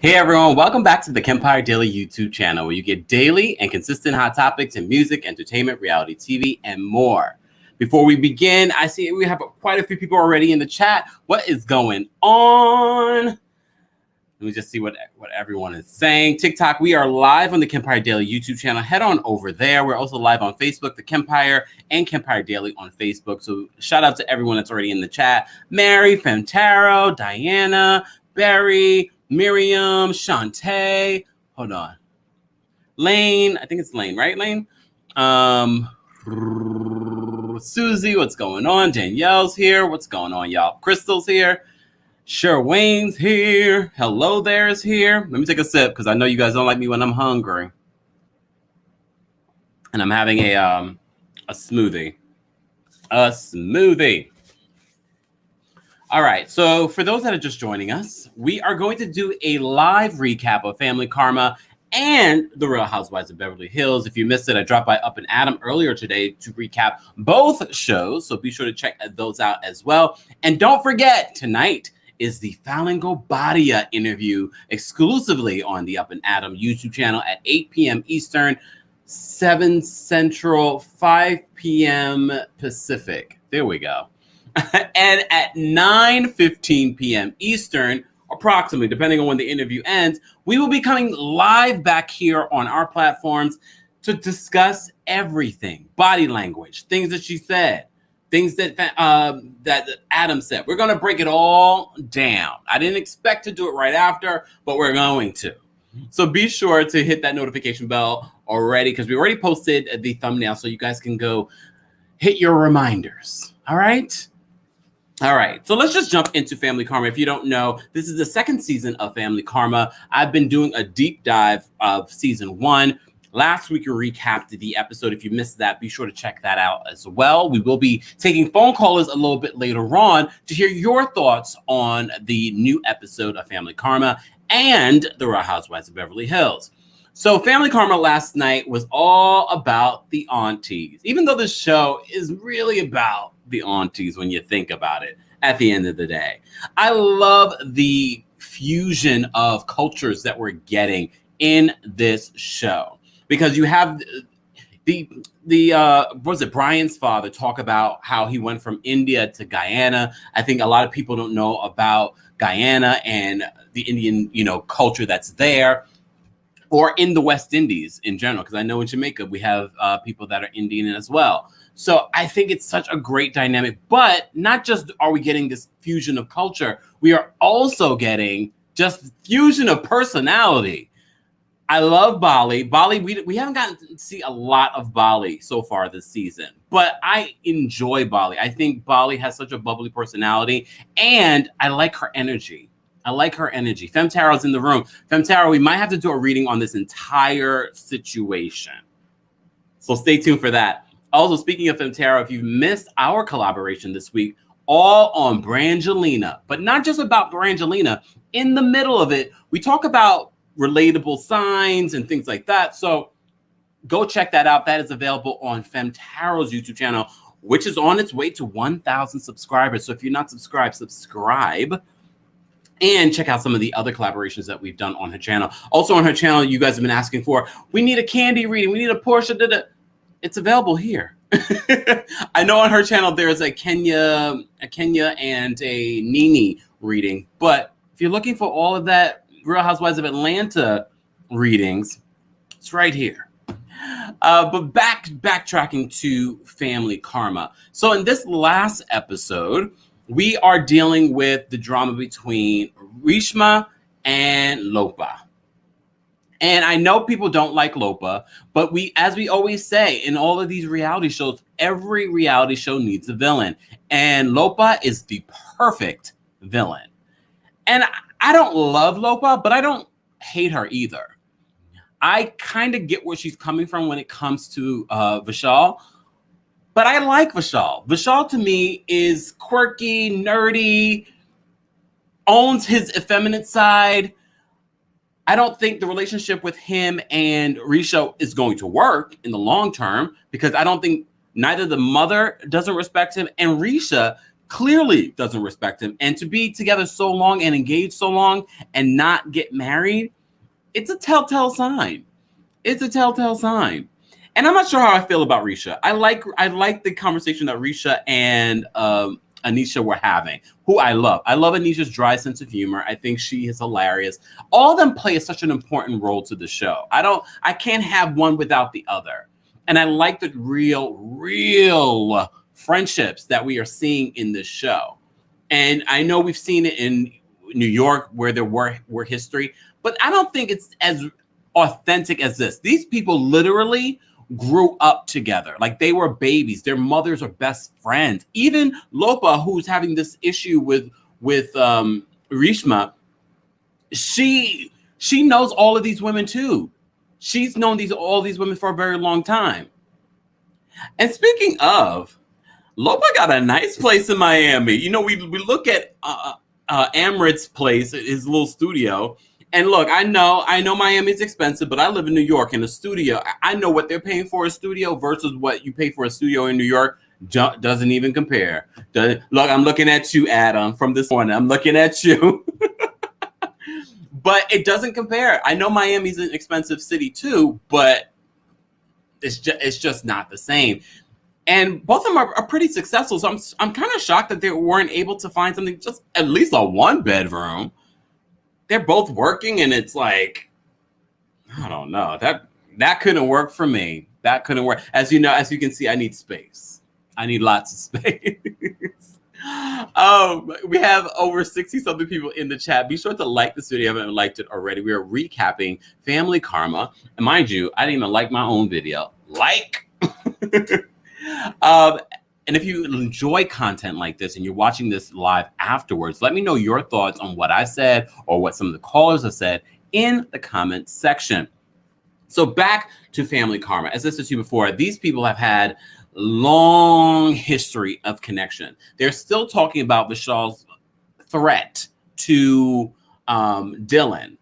Hey everyone, welcome back to the Kempire Daily YouTube channel where you get daily and consistent hot topics in music, entertainment, reality TV, and more. Before we begin, I see we have quite a few people already in the chat. What is going on? Let me just see what everyone is saying. TikTok, we are live on the Kempire Daily YouTube channel. Head on over there. We're also live on Facebook, The Kempire, and Kempire Daily on Facebook. So shout out to everyone that's already in the chat. Mary, Fantaro, Diana, Barry, Miriam, Shantae, hold on. Lane, I think it's Lane, right, Lane? Susie, what's going on? Danielle's here. What's going on, y'all? Crystal's here. Sure, Wayne's here. Hello there is here. Let me take a sip because I know you guys don't like me when I'm hungry. And I'm having a smoothie. A smoothie. All right, so for those that are just joining us, we are going to do a live recap of Family Karma and The Real Housewives of Beverly Hills. If you missed it, I dropped by Up and Adam earlier today to recap both shows, so be sure to check those out as well. And don't forget, tonight is the Fallon Gobadia interview exclusively on the Up and Adam YouTube channel at 8 p.m. Eastern, 7 Central, 5 p.m. Pacific. There we go. And at 9:15 p.m. Eastern, approximately, depending on when the interview ends, we will be coming live back here on our platforms to discuss everything. Body language, things that she said, things that Adam said. We're going to break it all down. I didn't expect to do it right after, but we're going to. So be sure to hit that notification bell already because we already posted the thumbnail so you guys can go hit your reminders. All right? All right, so let's just jump into Family Karma. If you don't know, this is the second season of Family Karma. I've been doing a deep dive of season 1. Last week, we recapped the episode. If you missed that, be sure to check that out as well. We will be taking phone callers a little bit later on to hear your thoughts on the new episode of Family Karma and The Real Housewives of Beverly Hills. So Family Karma last night was all about the aunties, even though the show is really about the aunties when you think about it at the end of the day. I love the fusion of cultures that we're getting in this show because you have Brian's father talk about how he went from India to Guyana. I think a lot of people don't know about Guyana and the Indian, culture that's there. Or in the West Indies in general, because I know in Jamaica we have people that are Indian as well. So I think it's such a great dynamic. But not just are we getting this fusion of culture, we are also getting just fusion of personality. I love Bali. Bali, we haven't gotten to see a lot of Bali so far this season, but I enjoy Bali. I think Bali has such a bubbly personality, and I like her energy. Femtaro's in the room. Femtaro, we might have to do a reading on this entire situation. So stay tuned for that. Also, speaking of Femtaro, if you've missed our collaboration this week, all on Brangelina, but not just about Brangelina. In the middle of it, we talk about relatable signs and things like that. So go check that out. That is available on Femtaro's YouTube channel, which is on its way to 1,000 subscribers. So if you're not subscribed, subscribe. And check out some of the other collaborations that we've done on her channel. Also on her channel, you guys have been asking for, we need a Candy reading. We need a Portia. It's available here. I know on her channel, there's a Kenya and a Nene reading. But if you're looking for all of that Real Housewives of Atlanta readings, it's right here. But backtracking to Family Karma. So in this last episode, we are dealing with the drama between RESHMA and LOPA. And I know people don't like LOPA, but as we always say, in all of these reality shows, every reality show needs a villain. And LOPA is the perfect villain. And I don't love LOPA, but I don't hate her either. I kind of get where she's coming from when it comes to Vishal. But I like Vishal. Vishal to me is quirky, nerdy, owns his effeminate side. I don't think the relationship with him and Risha is going to work in the long term because I don't think neither the mother doesn't respect him and Risha clearly doesn't respect him. And to be together so long and engaged so long and not get married, it's a telltale sign. It's a telltale sign. And I'm not sure how I feel about Risha. I like the conversation that Risha and Anisha were having, who I love. I love Anisha's dry sense of humor. I think she is hilarious. All of them play such an important role to the show. I can't have one without the other. And I like the real friendships that we are seeing in this show. And I know we've seen it in New York where there were history, but I don't think it's as authentic as this. These people literally grew up together. Like they were babies. Their mothers are best friends. Even LOPA, who's having this issue with RESHMA, she knows all of these women too. She's known all these women for a very long time. And speaking of, LOPA got a nice place in Miami. You know, we look at Amrit's place, his little studio, and look, I know Miami's expensive, but I live in New York, in a studio. I know what they're paying for a studio versus what you pay for a studio in New York. Doesn't even compare. Look, I'm looking at you, Adam, from this morning. I'm looking at you. But it doesn't compare. I know Miami's an expensive city too, but it's just not the same. And both of them are pretty successful. So I'm kind of shocked that they weren't able to find something, just at least a one bedroom. They're both working, and it's like, I don't know. That couldn't work for me. That couldn't work. As you know, as you can see, I need space. I need lots of space. We have over 60-something people in the chat. Be sure to like this video if you haven't liked it already. We are recapping Family Karma. And mind you, I didn't even like my own video. And if you enjoy content like this and you're watching this live afterwards, let me know your thoughts on what I said or what some of the callers have said in the comments section. So back to Family Karma. As I said to you before, these people have had long history of connection. They're still talking about Vishal's threat to Dylan.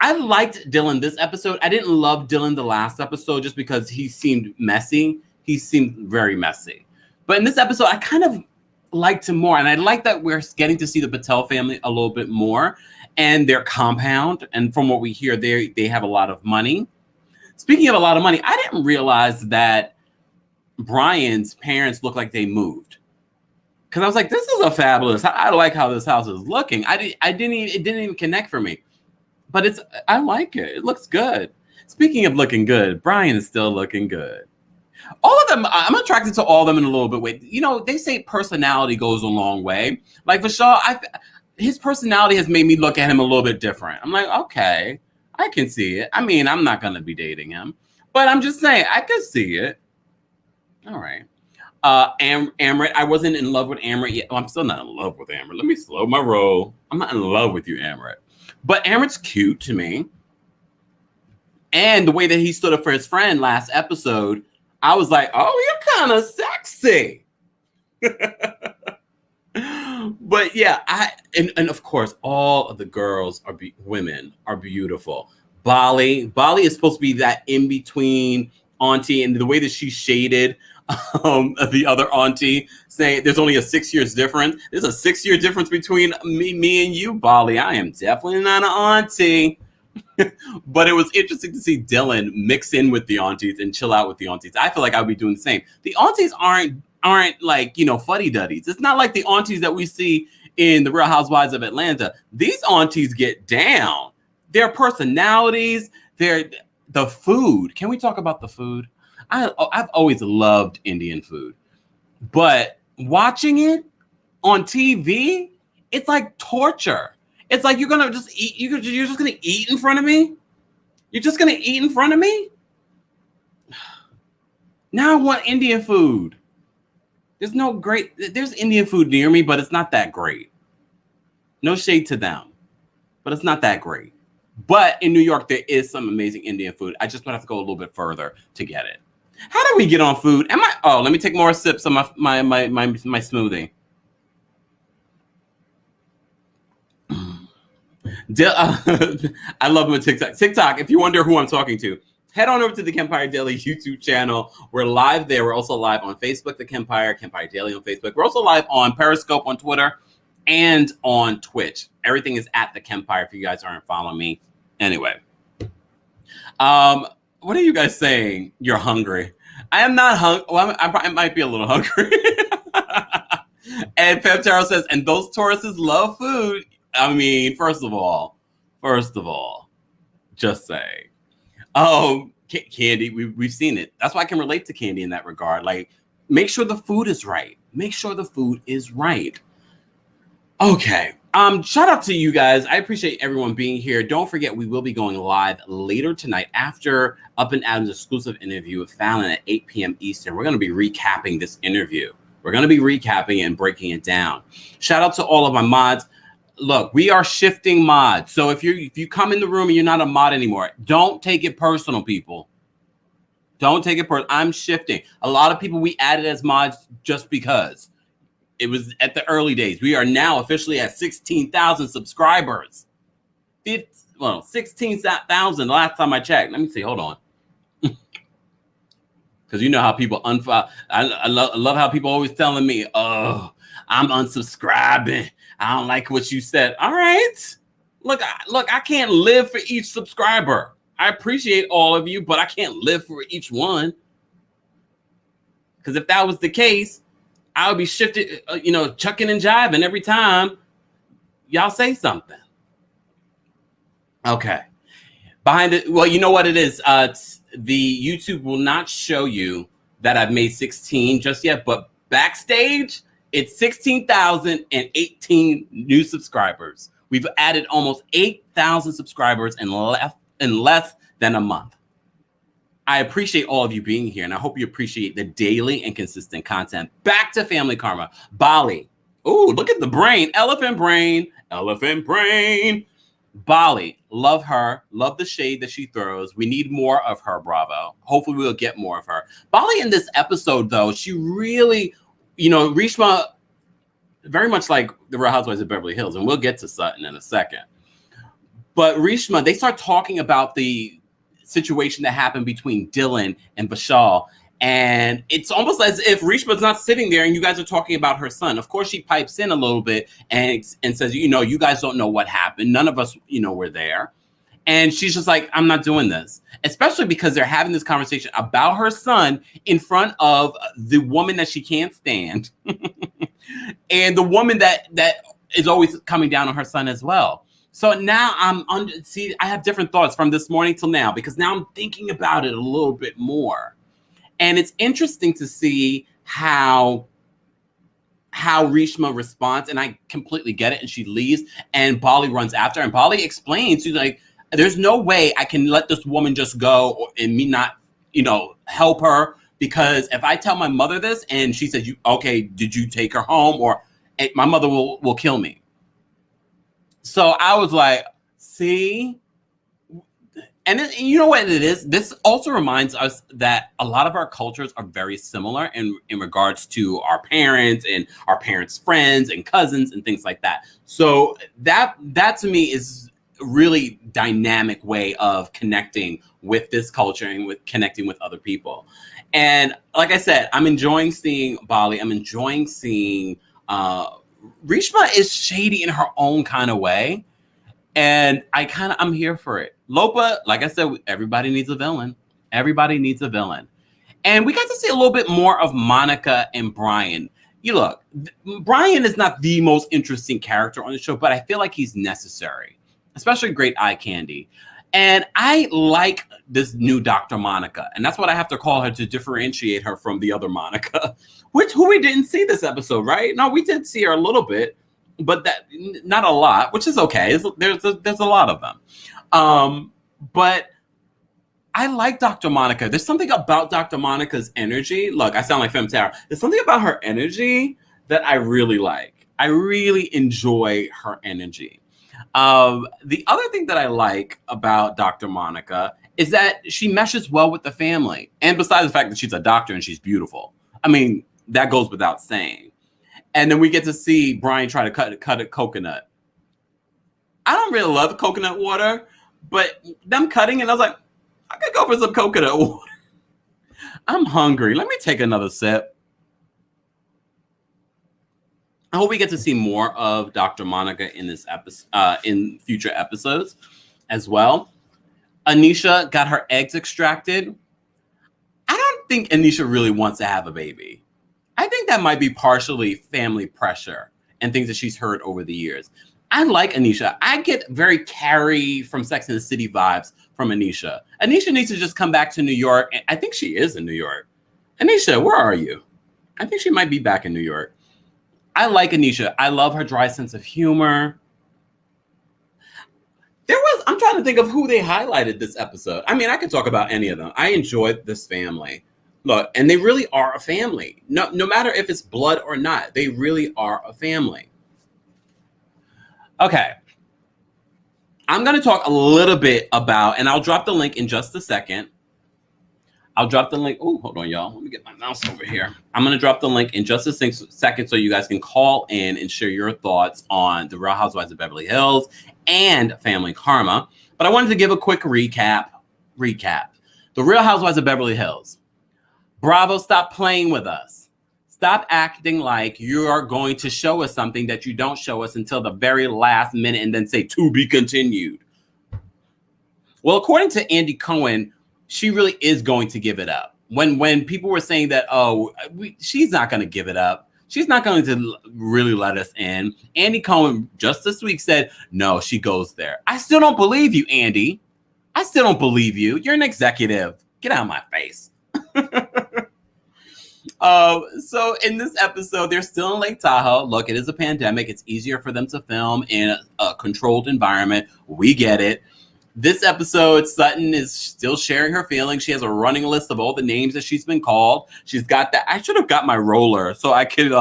I liked Dylan this episode. I didn't love Dylan the last episode just because he seemed messy. He seemed very messy. But in this episode, I kind of liked him more. And I like that we're getting to see the Patel family a little bit more and their compound. And from what we hear, they have a lot of money. Speaking of a lot of money, I didn't realize that Brian's parents look like they moved. Because I was like, this is a fabulous. I like how this house is looking. It didn't even connect for me. But I like it. It looks good. Speaking of looking good, Brian is still looking good. All of them, I'm attracted to all of them in a little bit way. You know, they say personality goes a long way. Like Vishal, his personality has made me look at him a little bit different. I'm like, okay, I can see it. I mean, I'm not going to be dating him. But I'm just saying, I can see it. All right. Amrit, I wasn't in love with Amrit yet. Well, I'm still not in love with Amrit. Let me slow my roll. I'm not in love with you, Amrit. But Amrit's cute to me. And the way that he stood up for his friend last episode, I was like, oh, you're kind of sexy. But yeah, and of course, all of the girls women are beautiful. Bali is supposed to be that in-between auntie, and the way that she shaded the other auntie, saying there's only a 6 years difference. There's a 6-year difference between me and you, Bali. I am definitely not an auntie. But it was interesting to see Dylan mix in with the aunties and chill out with the aunties. I feel like I would be doing the same. The aunties aren't like, you know, fuddy-duddies. It's not like the aunties that we see in the Real Housewives of Atlanta. These aunties get down. Their personalities, the food. Can we talk about the food? I've always loved Indian food. But watching it on TV, it's like torture. It's like you're gonna just eat. You're just gonna eat in front of me. You're just gonna eat in front of me. Now I want Indian food. There's Indian food near me, but it's not that great. No shade to them, but it's not that great. But in New York, there is some amazing Indian food. I just would have to go a little bit further to get it. How did we get on food? Let me take more sips of my smoothie. I love him with TikTok. TikTok, if you wonder who I'm talking to, head on over to the Kempire Daily YouTube channel. We're live there. We're also live on Facebook, the Kempire Daily on Facebook. We're also live on Periscope on Twitter and on Twitch. Everything is at the Kempire if you guys aren't following me. Anyway, what are you guys saying? You're hungry. I am not hungry. Well, I might be a little hungry. And Pep Taro says, and those Tauruses love food. I mean, first of all, just saying. Candy, we've seen it. That's why I can relate to Candy in that regard. Like, make sure the food is right. Make sure the food is right. Okay. Shout out to you guys. I appreciate everyone being here. Don't forget, we will be going live later tonight after Up and Adam's exclusive interview with Fallon at 8 p.m. Eastern. We're going to be recapping this interview. We're going to be recapping it and breaking it down. Shout out to all of my mods. Look, we are shifting mods. So if you come in the room and you're not a mod anymore, don't take it personal, people. Don't take it personal. I'm shifting. A lot of people we added as mods just because. It was at the early days. We are now officially at 16,000 subscribers. 16,000 the last time I checked. Let me see. Hold on. Because you know how people unfollow. I love how people always telling me, oh, I'm unsubscribing. I don't like what you said. All right. Look, I can't live for each subscriber. I appreciate all of you, but I can't live for each one. Because if that was the case, I would be shifted, chucking and jiving every time y'all say something. Okay. Behind it, well, you know what it is. The YouTube will not show you that I've made 16 just yet, but backstage, it's 16,018 new subscribers. We've added almost 8,000 subscribers in less than a month. I appreciate all of you being here, and I hope you appreciate the daily and consistent content. Back to Family Karma. Bali. Ooh, look at the brain. Elephant brain. Elephant brain. Bali. Love her. Love the shade that she throws. We need more of her, Bravo. Hopefully we'll get more of her. Bali in this episode, though, she really, RESHMA, very much like the Real Housewives of Beverly Hills, and we'll get to Sutton in a second. But RESHMA, they start talking about the situation that happened between Dylan and Vishal. And it's almost as if RESHMA's not sitting there and you guys are talking about her son. Of course, she pipes in a little bit and says, you guys don't know what happened. None of us, were there. And she's just like, I'm not doing this. Especially because they're having this conversation about her son in front of the woman that she can't stand. And the woman that is always coming down on her son as well. So now I have different thoughts from this morning till now, because now I'm thinking about it a little bit more. And it's interesting to see how RESHMA responds, and I completely get it. And she leaves, and Bali runs after her, and Bali explains, she's like, there's no way I can let this woman just go and me not, help her, because if I tell my mother this and she says, okay, did you take her home? Or my mother will kill me. So I was like, see? And you know what it is? This also reminds us that a lot of our cultures are very similar in regards to our parents and our parents' friends and cousins and things like that. So that to me is a really dynamic way of connecting with this culture and with connecting with other people. And like I said, I'm enjoying seeing Bali. I'm enjoying seeing RESHMA is shady in her own kind of way. And I'm here for it. LOPA, like I said, everybody needs a villain. Everybody needs a villain. And we got to see a little bit more of Monica and Brian. Look, Brian is not the most interesting character on the show, but I feel like he's necessary, especially great eye candy. And I like this new Dr. Monica. And that's what I have to call her to differentiate her from the other Monica, who we didn't see this episode, right? No, we did see her a little bit, but that not a lot, which is okay. There's a lot of them. But I like Dr. Monica. There's something about Dr. Monica's energy. Look, I sound like Femme Tara. There's something about her energy that I really like. I really enjoy her energy. The other thing that I like about Dr. Monica is that she meshes well with the family. And besides the fact that she's a doctor and she's beautiful, I mean, that goes without saying. And then we get to see Brian try to cut a coconut. I don't really love coconut water, but them cutting it, I was like, I could go for some coconut water. I'm hungry. Let me take another sip. I hope we get to see more of Dr. Monica in this episode, in future episodes as well. Anisha got her eggs extracted. I don't think Anisha really wants to have a baby. I think that might be partially family pressure and things that she's heard over the years. I like Anisha. I get very Carrie from Sex and the City vibes from Anisha. Anisha needs to just come back to New York. And I think she is in New York. Anisha, where are you? I think she might be back in New York. I like Anisha. I love her dry sense of humor. I'm trying to think of who they highlighted this episode. I mean, I could talk about any of them. I enjoyed this family. Look, and they really are a family. No matter if it's blood or not, they really are a family. Okay. I'm going to talk a little bit about, and I'll drop the link in just a second. I'll drop the link. Oh, hold on, y'all. Let me get my mouse over here. I'm going to drop the link in just a second so you guys can call in and share your thoughts on The Real Housewives of Beverly Hills and Family Karma. But I wanted to give a quick recap. The Real Housewives of Beverly Hills. Bravo, stop playing with us. Stop acting like you are going to show us something that you don't show us until the very last minute and then say, to be continued. Well, according to Andy Cohen, she really is going to give it up. When people were saying that, she's not going to give it up. She's not going to really let us in. Andy Cohen just this week said, no, she goes there. I still don't believe you, Andy. I still don't believe you. You're an executive. Get out of my face. So in this episode, they're still in Lake Tahoe. Look, it is a pandemic. It's easier for them to film in a controlled environment. We get it. This episode, Sutton is still sharing her feelings. She has a running list of all the names that she's been called. She's got that. I should have got my roller so I could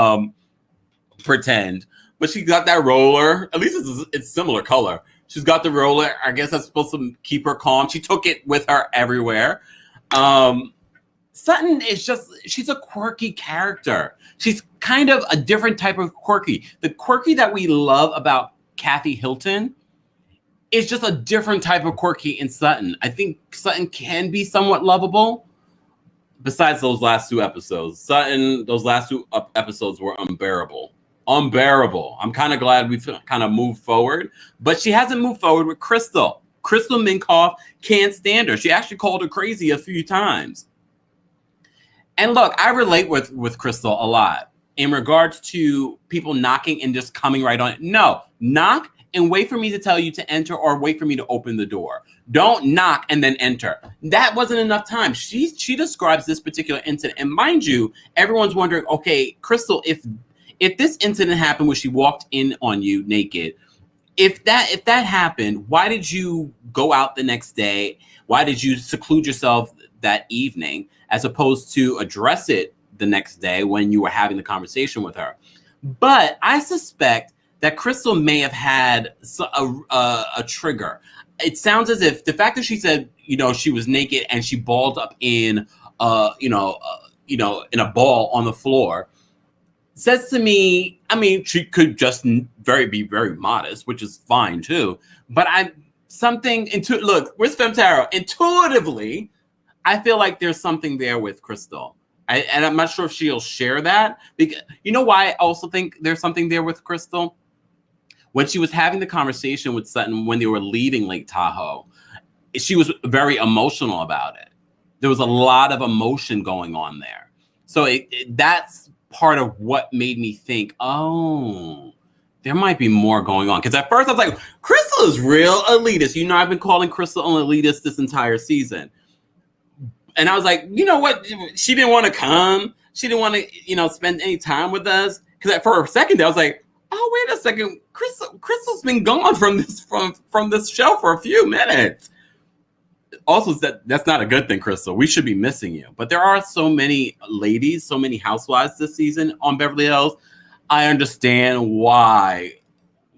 pretend. But she got that roller. At least it's similar color. She's got the roller. I guess that's supposed to keep her calm. She took it with her everywhere. Sutton is she's a quirky character. She's kind of a different type of quirky. The quirky that we love about Kathy Hilton is just a different type of quirky in Sutton. I think Sutton can be somewhat lovable. Besides those last two episodes, those last two episodes were unbearable. I'm kind of glad we've kind of moved forward, but she hasn't moved forward with Crystal. Crystal Minkoff can't stand her. She actually called her crazy a few times. And look, I relate with Crystal a lot in regards to people knocking and just coming right on it. No, knock and wait for me to tell you to enter or wait for me to open the door. Don't knock and then enter. That wasn't enough time. She describes this particular incident. And mind you, everyone's wondering, okay, Crystal, if this incident happened where she walked in on you naked, if that happened, why did you go out the next day? Why did you seclude yourself that evening as opposed to address it the next day when you were having the conversation with her? But I suspect that Crystal may have had a trigger. It sounds as if the fact that she said, she was naked and she balled up in in a ball on the floor says to me, I mean, she could just be very modest, which is fine too. But look, where's Femtaro? Intuitively, I feel like there's something there with Crystal. And I'm not sure if she'll share that. Because, you know why I also think there's something there with Crystal? When she was having the conversation with Sutton when they were leaving Lake Tahoe, she was very emotional about it. There was a lot of emotion going on there. So that's part of what made me think, there might be more going on. Because at first I was like, Crystal is real elitist. I've been calling Crystal an elitist this entire season. And I was like, you know what? She didn't want to come. She didn't want to, spend any time with us. Because for a second, I was like, oh, wait a second. Crystal's been gone from this show for a few minutes. Also, that's not a good thing, Crystal. We should be missing you. But there are so many ladies, so many housewives this season on Beverly Hills. I understand why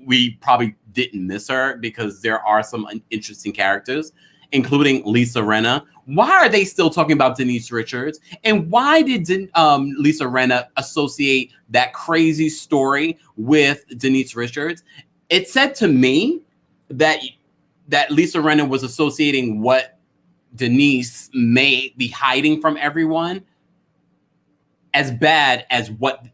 we probably didn't miss her, because there are some interesting characters, including Lisa Rinna. Why are they still talking about Denise Richards? And why did Lisa Rinna associate that crazy story with Denise Richards? It said to me that Lisa Rinna was associating what Denise may be hiding from everyone as bad as what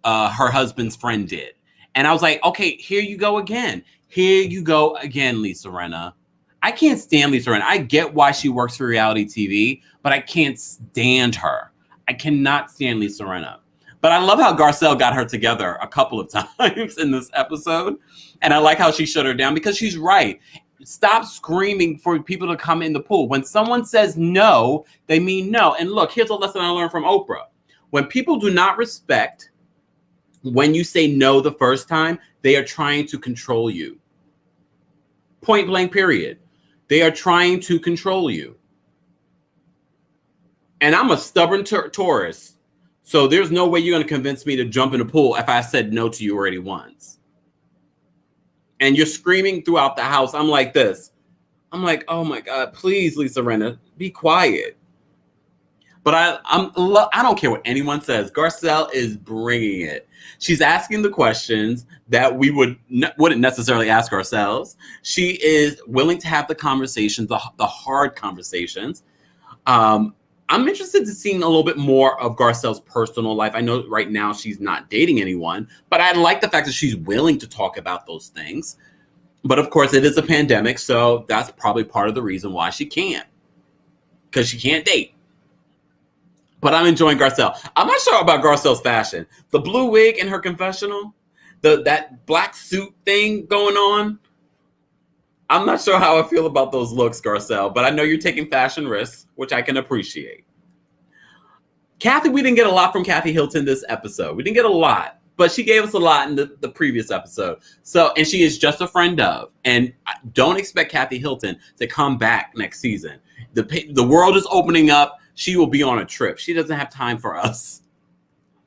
her husband's friend did. And I was like, okay, here you go again. Here you go again, Lisa Rinna. I can't stand Lisa Rinna. I get why she works for reality TV, but I can't stand her. I cannot stand Lisa Rinna. But I love how Garcelle got her together a couple of times in this episode. And I like how she shut her down because she's right. Stop screaming for people to come in the pool. When someone says no, they mean no. And look, here's a lesson I learned from Oprah. When people do not respect when you say no the first time, they are trying to control you. Point blank, period. They are trying to control you. And I'm a stubborn Taurus. So there's no way you're going to convince me to jump in the pool if I said no to you already once. And you're screaming throughout the house. I'm like this. I'm like, oh my God, please, Lisa Rinna, be quiet. But I don't care what anyone says. Garcelle is bringing it. She's asking the questions that we wouldn't necessarily ask ourselves. She is willing to have the conversations, the hard conversations. I'm interested to seeing a little bit more of Garcelle's personal life. I know right now she's not dating anyone, but I like the fact that she's willing to talk about those things. But of course, it is a pandemic, so that's probably part of the reason why she can't, because she can't date. But I'm enjoying Garcelle. I'm not sure about Garcelle's fashion. The blue wig in her confessional, that black suit thing going on. I'm not sure how I feel about those looks, Garcelle, but I know you're taking fashion risks, which I can appreciate. Kathy, we didn't get a lot from Kathy Hilton this episode. We didn't get a lot, but she gave us a lot in the previous episode. So, and she is just a friend of, and don't expect Kathy Hilton to come back next season. The world is opening up. She will be on a trip. She doesn't have time for us.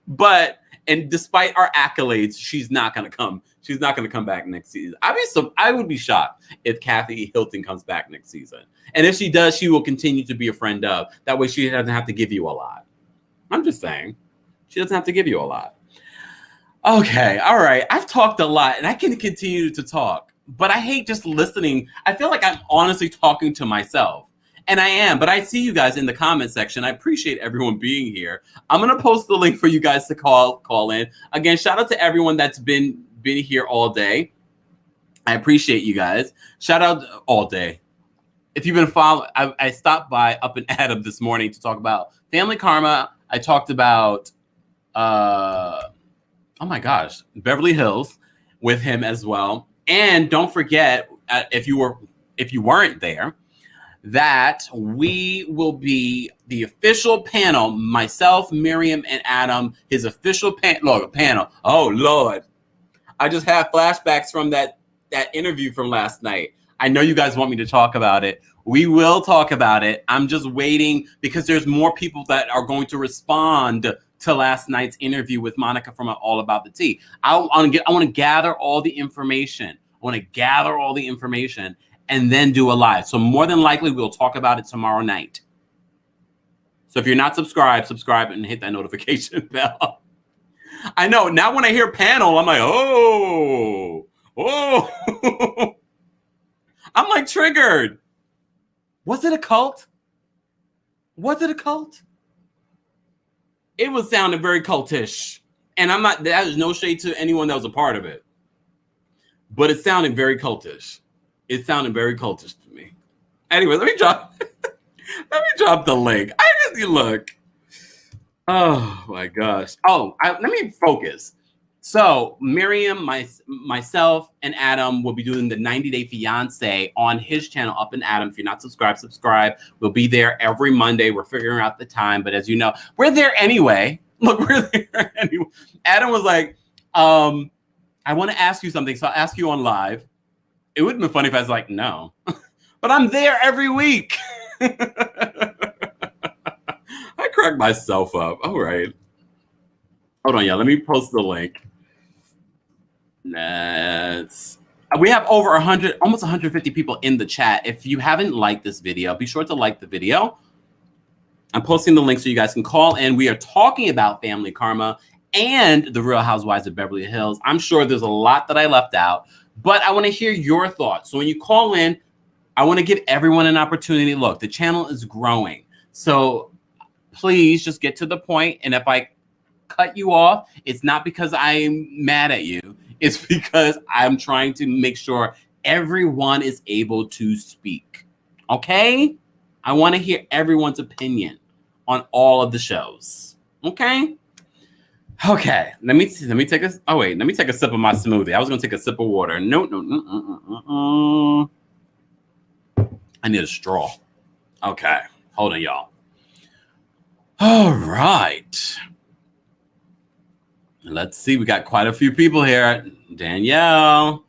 But, and despite our accolades, she's not going to come. She's not going to come back next season. I would be shocked if Kathy Hilton comes back next season. And if she does, she will continue to be a friend of. That way she doesn't have to give you a lot. I'm just saying. She doesn't have to give you a lot. Okay, all right. I've talked a lot, and I can continue to talk. But I hate just listening. I feel like I'm honestly talking to myself. And I am, but I see you guys in the comment section. I appreciate everyone being here. I'm going to post the link for you guys to call in. Again, shout out to everyone that's been here all day. I appreciate you guys. Shout out all day. If you've been following, I stopped by Up and Adam this morning to talk about Family Karma. I talked about, oh my gosh, Beverly Hills with him as well. And don't forget, if you weren't there, that we will be the official panel, myself, Miriam, and Adam, his official panel. Oh, Lord. I just have flashbacks from that interview from last night. I know you guys want me to talk about it. We will talk about it. I'm just waiting because there's more people that are going to respond to last night's interview with Monica from All About the Tea. I want to gather all the information. And then do a live. So more than likely, we'll talk about it tomorrow night. So if you're not subscribed, subscribe and hit that notification bell. I know. Now when I hear panel, I'm like, oh. I'm like triggered. Was it a cult? It was sounding very cultish. And that is no shade to anyone that was a part of it. But it sounded very cultish. It sounded very cultish to me. Anyway, let me drop the link. I just look. Oh my gosh. Let me focus. So Miriam, myself, and Adam will be doing the 90-Day Fiancé on his channel, Up and Adam. If you're not subscribed, subscribe. We'll be there every Monday. We're figuring out the time, but as you know, we're there anyway. Look, we're there anyway. Adam was like, I want to ask you something, so I'll ask you on live. It would have been funny if I was like, no. But I'm there every week. I crack myself up. All right. Hold on, y'all. Let me post the link. We have over 100, almost 150 people in the chat. If you haven't liked this video, be sure to like the video. I'm posting the link so you guys can call in. We are talking about Family Karma and the Real Housewives of Beverly Hills. I'm sure there's a lot that I left out, but I want to hear your thoughts. So when you call in, I want to give everyone an opportunity. Look, the channel is growing. So please just get to the point. And if I cut you off, it's not because I'm mad at you. It's because I'm trying to make sure everyone is able to speak. Okay? I want to hear everyone's opinion on all of the shows. Okay? Okay. Let me take a let me take a sip of my smoothie. I was gonna take a sip of water. No. I need a straw. Okay. Hold on, y'all. All right. Let's see. We got quite a few people here. Danielle.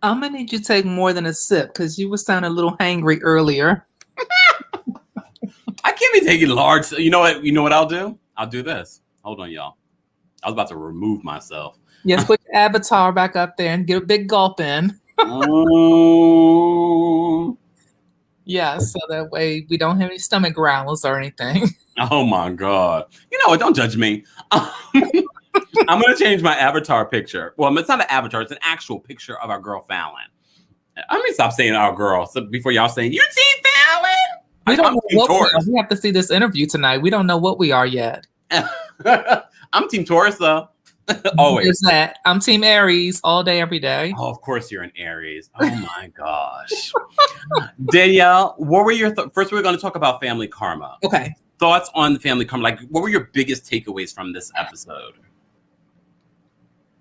I'm going to need you to take more than a sip because you were sounding a little hangry earlier. I can't be taking large. You know what? You know what I'll do? I'll do this. Hold on, y'all. I was about to remove myself. Yes, put your avatar back up there and get a big gulp in. Yeah, so that way we don't have any stomach growls or anything. Oh my God. You know what? Don't judge me. I'm going to change my avatar picture. Well, it's not an avatar. It's an actual picture of our girl Fallon. I'm going to stop saying our girl. So before y'all saying, you team Fallon? We don't know what we are. We have to see this interview tonight. We don't know what we are yet. I'm team Taurus, though. Always. There's that. I'm team Aries all day, every day. Oh, of course you're an Aries. Oh my gosh. Danielle, what were your first? We're going to talk about family karma. Okay. Thoughts on family karma? Like, what were your biggest takeaways from this episode?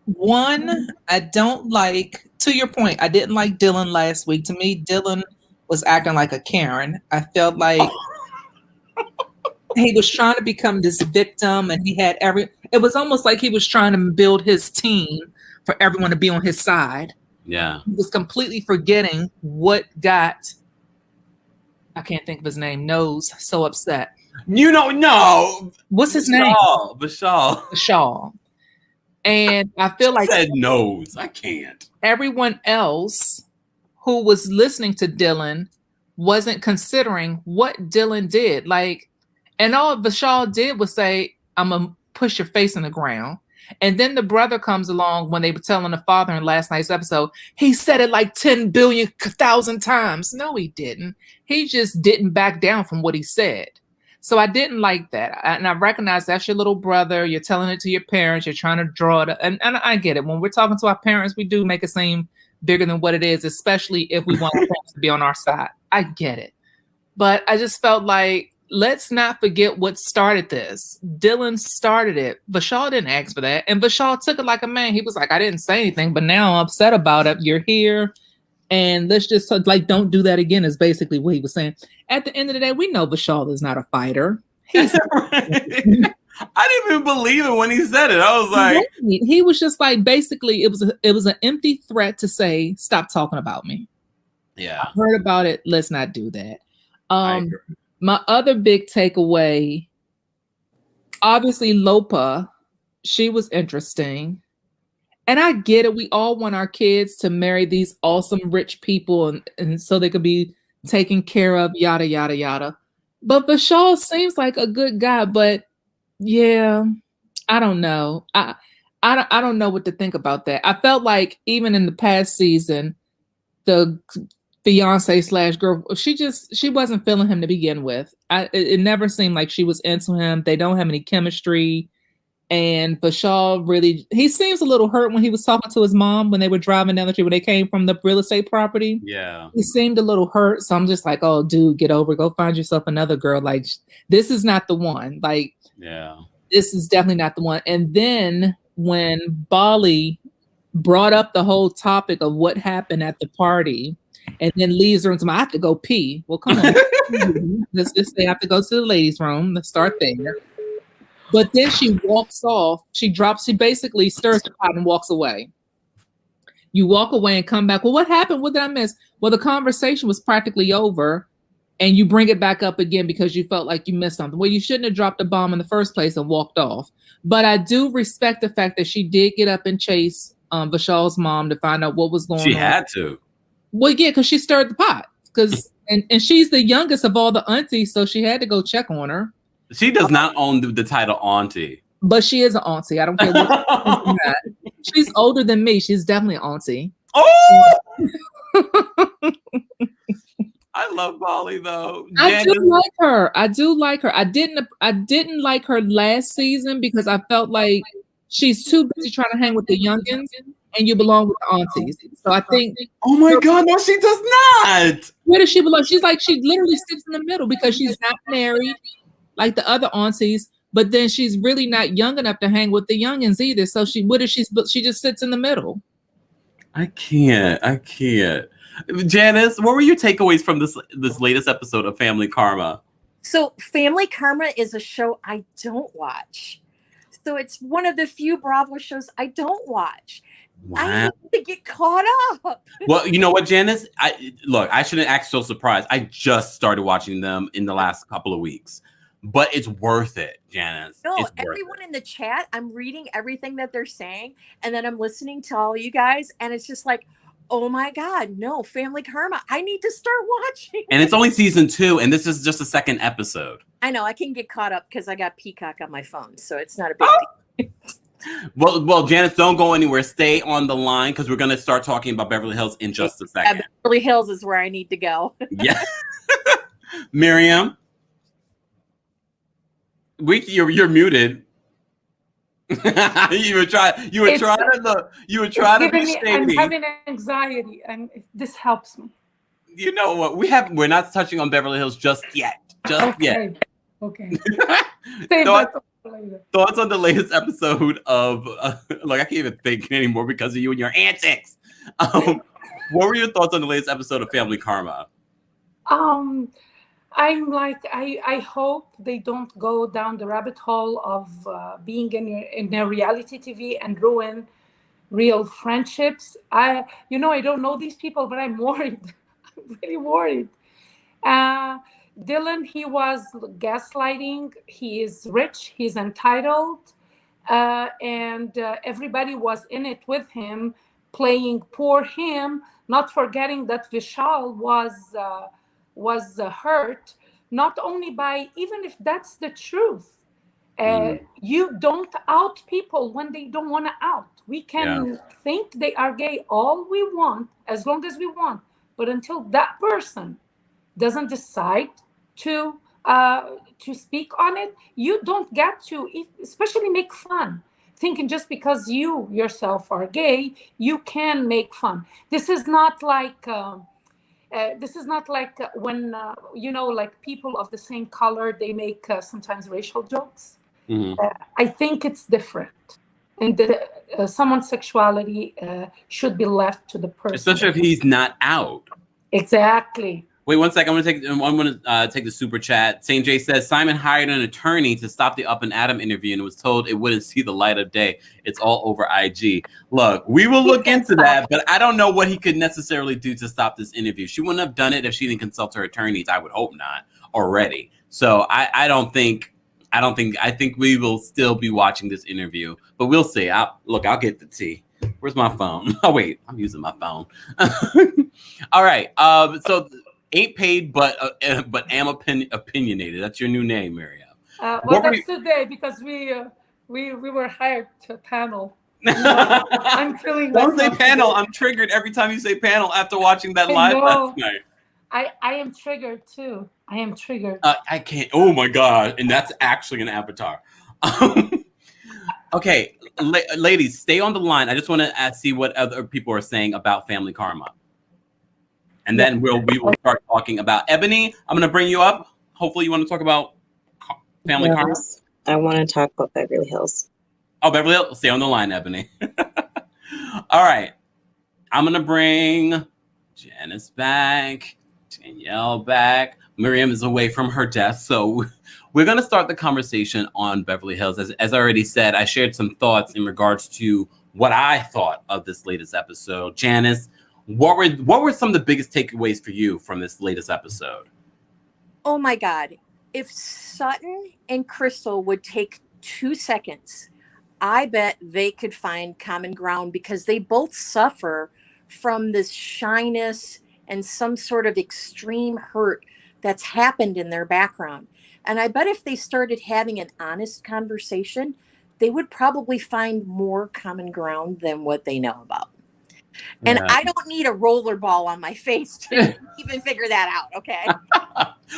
One, I don't like. To your point, I didn't like Dylan last week. To me, Dylan was acting like a Karen. I felt like he was trying to become this victim, and he had it was almost like he was trying to build his team for everyone to be on his side. Yeah. He was completely forgetting what got, I can't think of his name, Nose so upset. You know, no. What's his name? Vishal. And I feel like said Nose. I can't. Everyone else who was listening to Dylan wasn't considering what Dylan did. Like, and all Vishal did was say, I'm going to push your face in the ground. And then the brother comes along when they were telling the father in last night's episode, he said it like 10 billion thousand times. No, he didn't. He just didn't back down from what he said. So I didn't like that. And I recognize that's your little brother. You're telling it to your parents. You're trying to draw it. And I get it. When we're talking to our parents, we do make it seem bigger than what it is, especially if we want our parents to be on our side. I get it. But I just felt like, let's not forget what started this. Dylan started it. Vishal didn't ask for that. And Vishal took it like a man. He was like, I didn't say anything, but now I'm upset about it. You're here. And let's just like, don't do that again is basically what he was saying. At the end of the day, we know Vishal is not a fighter. He's I didn't even believe it when he said it. I was like, he was just like, basically, it was an empty threat to say, stop talking about me. Yeah. I heard about it. Let's not do that. My other big takeaway, obviously Lopa, she was interesting. And I get it. We all want our kids to marry these awesome rich people and so they could be taken care of, yada, yada, yada. But Vishal seems like a good guy. But yeah, I don't know. I don't know what to think about that. I felt like even in the past season, the fiance / girl, she wasn't feeling him to begin with. It never seemed like she was into him. They don't have any chemistry. And Vishal really, he seems a little hurt when he was talking to his mom when they were driving down the street when they came from the real estate property. Yeah. He seemed a little hurt. So I'm just like, oh, dude, get over it. Go find yourself another girl. Like, this is not the one. Like, yeah, this is definitely not the one. And then when Bali brought up the whole topic of what happened at the party and then leaves the room, I have to go pee. Well, come on. Let's just say I have to go to the ladies' room. Let's start there. But then she walks off. She basically stirs the pot and walks away. You walk away and come back. Well, what happened? What did I miss? Well, the conversation was practically over and you bring it back up again because you felt like you missed something. Well, you shouldn't have dropped a bomb in the first place and walked off. But I do respect the fact that she did get up and chase Vishal's mom to find out what was going on. She had to. Well, yeah, because she stirred the pot. And she's the youngest of all the aunties, so she had to go check on her. She does not own the title auntie. But she is an auntie. I don't care what she's older than me. She's definitely an auntie. Oh! I love Molly though. I do like her. I do like her. I didn't like her last season because I felt like she's too busy trying to hang with the youngins, and you belong with the aunties. So I think. Oh my God! No, she does not. Where does she belong? She's like, she literally sits in the middle because she's not married like the other aunties, but then she's really not young enough to hang with the youngins either. So she just sits in the middle. I can't. Janice, what were your takeaways from this latest episode of Family Karma? So Family Karma is a show I don't watch. So it's one of the few Bravo shows I don't watch. Wow. I need to get caught up. Well, you know what, Janice? I shouldn't act so surprised. I just started watching them in the last couple of weeks. But it's worth it, Janice. No, everyone in the chat, I'm reading everything that they're saying, and then I'm listening to all you guys, and it's just like, oh my God, no, Family Karma. I need to start watching. And it's only season 2, and this is just the second episode. I know, I can get caught up because I got Peacock on my phone, so it's not a big deal. Well, Janice, don't go anywhere. Stay on the line because we're going to start talking about Beverly Hills in just a second. Beverly Hills is where I need to go. Yeah. Miriam? You're muted. you were trying to be shady. I'm having anxiety, and this helps me. You know what? We're not touching on Beverly Hills just yet. Okay. Thoughts on the latest episode of I can't even think anymore because of you and your antics. What were your thoughts on the latest episode of Family Karma? I'm like, I hope they don't go down the rabbit hole of being in a reality TV and ruin real friendships. I don't know these people, but I'm worried. I'm really worried. Dylan, he was gaslighting. He is rich. He's entitled. And everybody was in it with him, playing poor him, not forgetting that Vishal was hurt, not only by, even if that's the truth, you don't out people when they don't want to out. We can think they are gay all we want, as long as we want, but until that person doesn't decide to speak on it, you don't get to especially make fun, thinking just because you yourself are gay, you can make fun. This is not like when like people of the same color, they make sometimes racial jokes. I think it's different, and someone's sexuality should be left to the person, especially if he's not out. Exactly. Wait 1 second. I'm gonna take the super chat. St. J says Simon hired an attorney to stop the Up and Adam interview and was told it wouldn't see the light of day. It's all over IG. Look, we will look into that, but I don't know what he could necessarily do to stop this interview. She wouldn't have done it if she didn't consult her attorneys. I would hope not already. So I think we will still be watching this interview, but we'll see. I'll get the tea. Where's my phone? Oh wait, I'm using my phone. All right. So. Ain't paid, but am opinionated. That's your new name, Miriam. Well, that's today because we were hired to a panel. I'm feeling. Don't say panel. Today. I'm triggered every time you say panel after watching that live last night. I am triggered too. I am triggered. I can't. Oh my God! And that's actually an avatar. Okay, ladies, stay on the line. I just want to see what other people are saying about Family Karma. And then we will start talking about Ebony. I'm going to bring you up. Hopefully you want to talk about Family Karma. I want to talk about Beverly Hills. Oh, Beverly Hills. Stay on the line, Ebony. All right. I'm going to bring Janice back, Danielle back. Miriam is away from her desk. So we're going to start the conversation on Beverly Hills. As I already said, I shared some thoughts in regards to what I thought of this latest episode. Janice, what were some of the biggest takeaways for you from this latest episode? Oh my God. If Sutton and Crystal would take 2 seconds, I bet they could find common ground because they both suffer from this shyness and some sort of extreme hurt that's happened in their background. And I bet if they started having an honest conversation, they would probably find more common ground than what they know about. And Yeah. I don't need a roller ball on my face to even figure that out. Okay.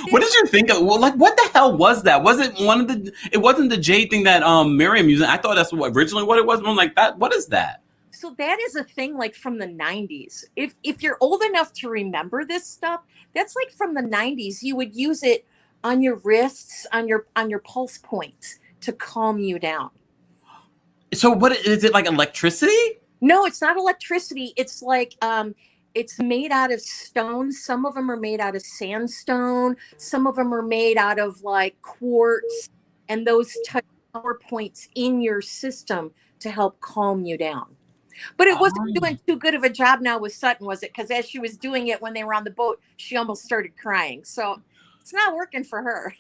What did you think of? Well, like, what the hell was that? Was it one of the? It wasn't the jade thing that Miriam used. I thought that's originally what it was. I'm like, that. What is that? So that is a thing like from the 90s. If you're old enough to remember this stuff, that's like from the 90s. You would use it on your wrists, on your pulse points to calm you down. So what is it, like electricity? No, it's not electricity. It's like it's made out of stone. Some of them are made out of sandstone. Some of them are made out of like quartz, and those touch power points in your system to help calm you down. But it wasn't doing too good of a job now with Sutton, was it? Because as she was doing it when they were on the boat, she almost started crying. So it's not working for her.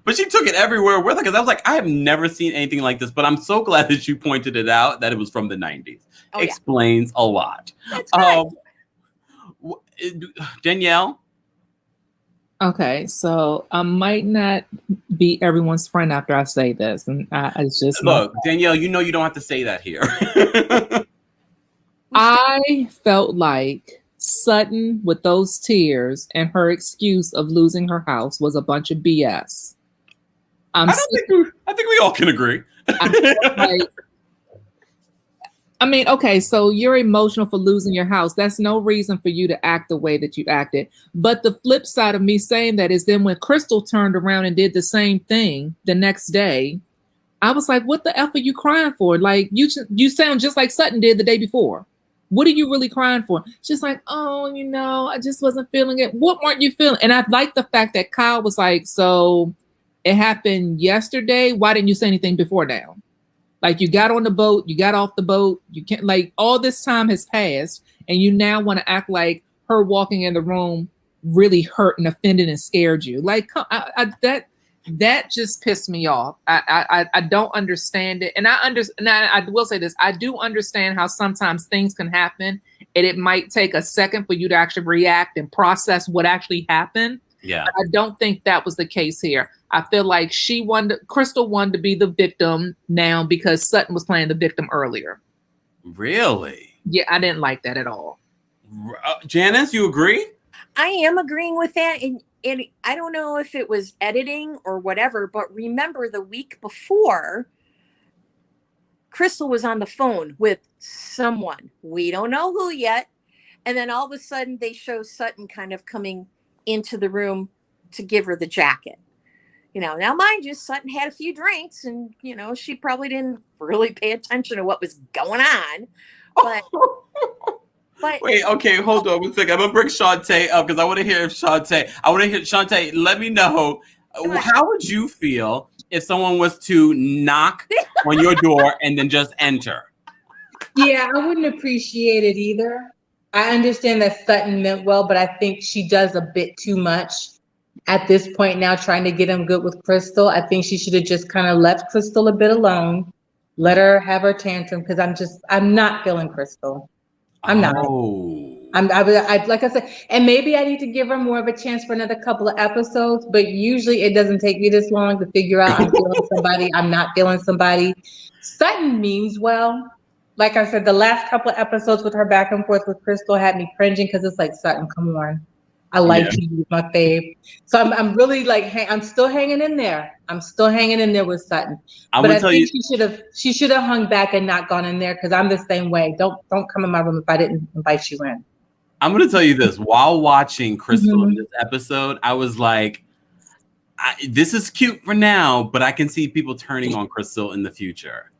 But she took it everywhere with her, because I was like, I have never seen anything like this. But I'm so glad that you pointed it out, that it was from the 90s. Oh, Explains a lot. That's good. Danielle? Okay, so I might not be everyone's friend after I say this, and it's just Look, Danielle, you know you don't have to say that here. I felt like Sutton, with those tears and her excuse of losing her house, was a bunch of BS. I think we all can agree. I mean, okay, so you're emotional for losing your house. That's no reason for you to act the way that you acted. But the flip side of me saying that is then when Crystal turned around and did the same thing the next day, I was like, what the F are you crying for? Like, you sound just like Sutton did the day before. What are you really crying for? She's like, oh, I just wasn't feeling it. What weren't you feeling? And I like the fact that Kyle was like, so it happened yesterday. Why didn't you say anything before now? Like, you got on the boat, you got off the boat, you can't, like, all this time has passed, and you now want to act like her walking in the room really hurt and offended and scared you. Like, that just pissed me off. I don't understand it. And I will say this, I do understand how sometimes things can happen, and it might take a second for you to actually react and process what actually happened. Yeah. But I don't think that was the case here. I feel like Crystal wanted to be the victim now because Sutton was playing the victim earlier. Really? Yeah, I didn't like that at all. Janice, you agree? I am agreeing with that. And I don't know if it was editing or whatever, but remember the week before, Crystal was on the phone with someone. We don't know who yet. And then all of a sudden they show Sutton kind of coming into the room to give her the jacket. Now mind you, Sutton had a few drinks, and she probably didn't really pay attention to what was going on. But wait, okay, hold on 1 second. I'm gonna bring Shantae up because I want to hear Shantae. Let me know, how would you feel if someone was to knock on your door and then just enter? Yeah, I wouldn't appreciate it either. I understand that Sutton meant well, but I think she does a bit too much at this point now, trying to get him good with Crystal. I think she should have just kind of left Crystal a bit alone, let her have her tantrum, because I'm not feeling Crystal. I'm not. Like I said, and maybe I need to give her more of a chance for another couple of episodes, but usually it doesn't take me this long to figure out I'm feeling somebody, I'm not feeling somebody. Sutton means well. Like I said, the last couple of episodes with her back and forth with Crystal had me cringing, because it's like, Sutton, come on. I like you, you're my fave. So I'm really like, I'm still hanging in there. I'm still hanging in there with Sutton. But I think she should have hung back and not gone in there, because I'm the same way. Don't come in my room if I didn't invite you in. I'm going to tell you this. While watching Crystal in this episode, I was like, this is cute for now, but I can see people turning on Crystal in the future.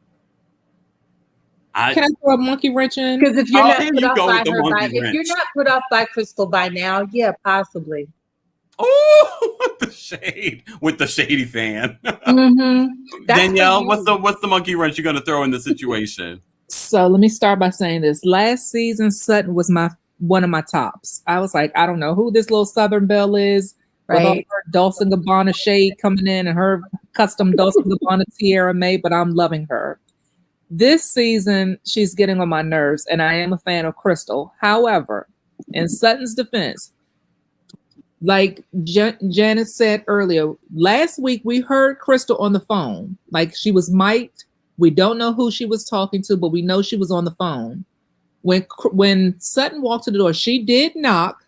Can I throw a monkey wrench in? Because if you're not put off by Crystal by now, yeah, possibly. Oh, with the shady fan. Danielle, what's the monkey wrench you're going to throw in the situation? So let me start by saying this. Last season, Sutton was one of my tops. I was like, I don't know who this little Southern Belle is, right? With all her Dolce & Gabbana shade coming in and her custom Dolce & Gabbana tiara made, but I'm loving her. This season, she's getting on my nerves, and I am a fan of Crystal. However, in Sutton's defense, like Janet said earlier, last week we heard Crystal on the phone. Like, she was mic'd. We don't know who she was talking to, but we know she was on the phone. When Sutton walked to the door, she did knock.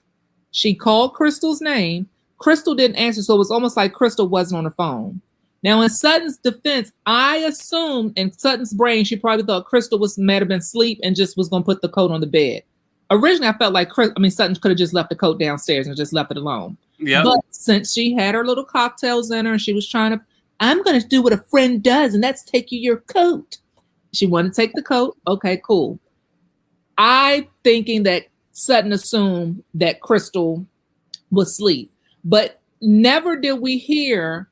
She called Crystal's name. Crystal didn't answer, so it was almost like Crystal wasn't on the phone. Now, in Sutton's defense, I assumed in Sutton's brain, she probably thought Crystal might have been asleep and just was going to put the coat on the bed. Originally, I felt like Sutton could have just left the coat downstairs and just left it alone. Yeah. But since she had her little cocktails in her and she was trying to, I'm going to do what a friend does, and that's take you your coat. She wanted to take the coat. Okay, cool. I thinking that Sutton assumed that Crystal was asleep, but never did we hear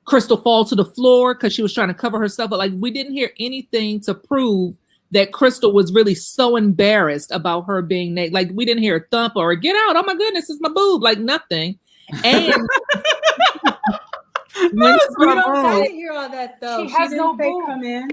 Crystal fall to the floor because she was trying to cover herself. But like, we didn't hear anything to prove that Crystal was really so embarrassed about her being naked. Like, we didn't hear a thump or a get out. Oh my goodness, it's my boob. Like, nothing. And I didn't hear all that though. She has didn't no say boob. come in.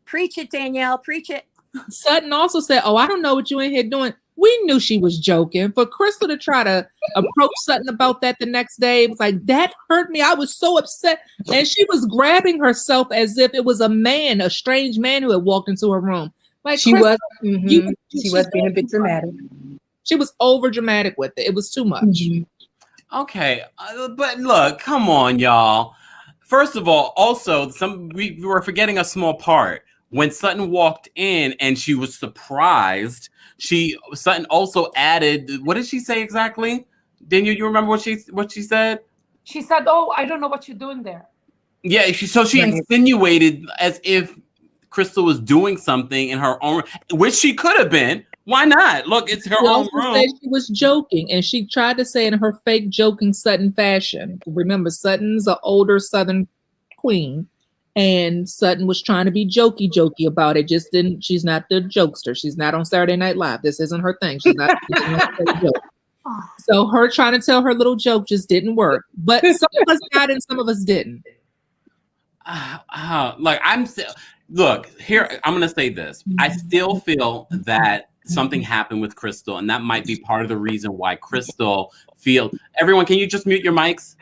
Preach it, Danielle. Preach it. Sutton also said, "Oh, I don't know what you in here doing." We knew she was joking. For Crystal to try to approach Sutton about that the next day, it was like, that hurt me. I was so upset. And she was grabbing herself as if it was a man, a strange man who had walked into her room. Like, She Crystal, was. She was being a bit dramatic. She was over dramatic with it. It was too much. Okay, but look, come on, y'all. First of all, also, we were forgetting a small part. When Sutton walked in and she was surprised, Sutton also added, what did she say exactly? Daniel, you remember what she said? She said, "Oh, I don't know what you're doing there." Yeah, she insinuated as if Crystal was doing something in her own, which she could have been. Why not? Look, it's her own room. Said she was joking, and she tried to say it in her fake joking Sutton fashion. Remember, Sutton's an older Southern queen, and Sutton was trying to be jokey about it. Just didn't. She's not the jokester. She's not on Saturday Night Live. This isn't her thing. She's not. So her trying to tell her little joke just didn't work. But some of us got it, and some of us didn't. Look here. I'm gonna say this. I still feel that something happened with Crystal, and that might be part of the reason why Crystal Everyone, can you just mute your mics?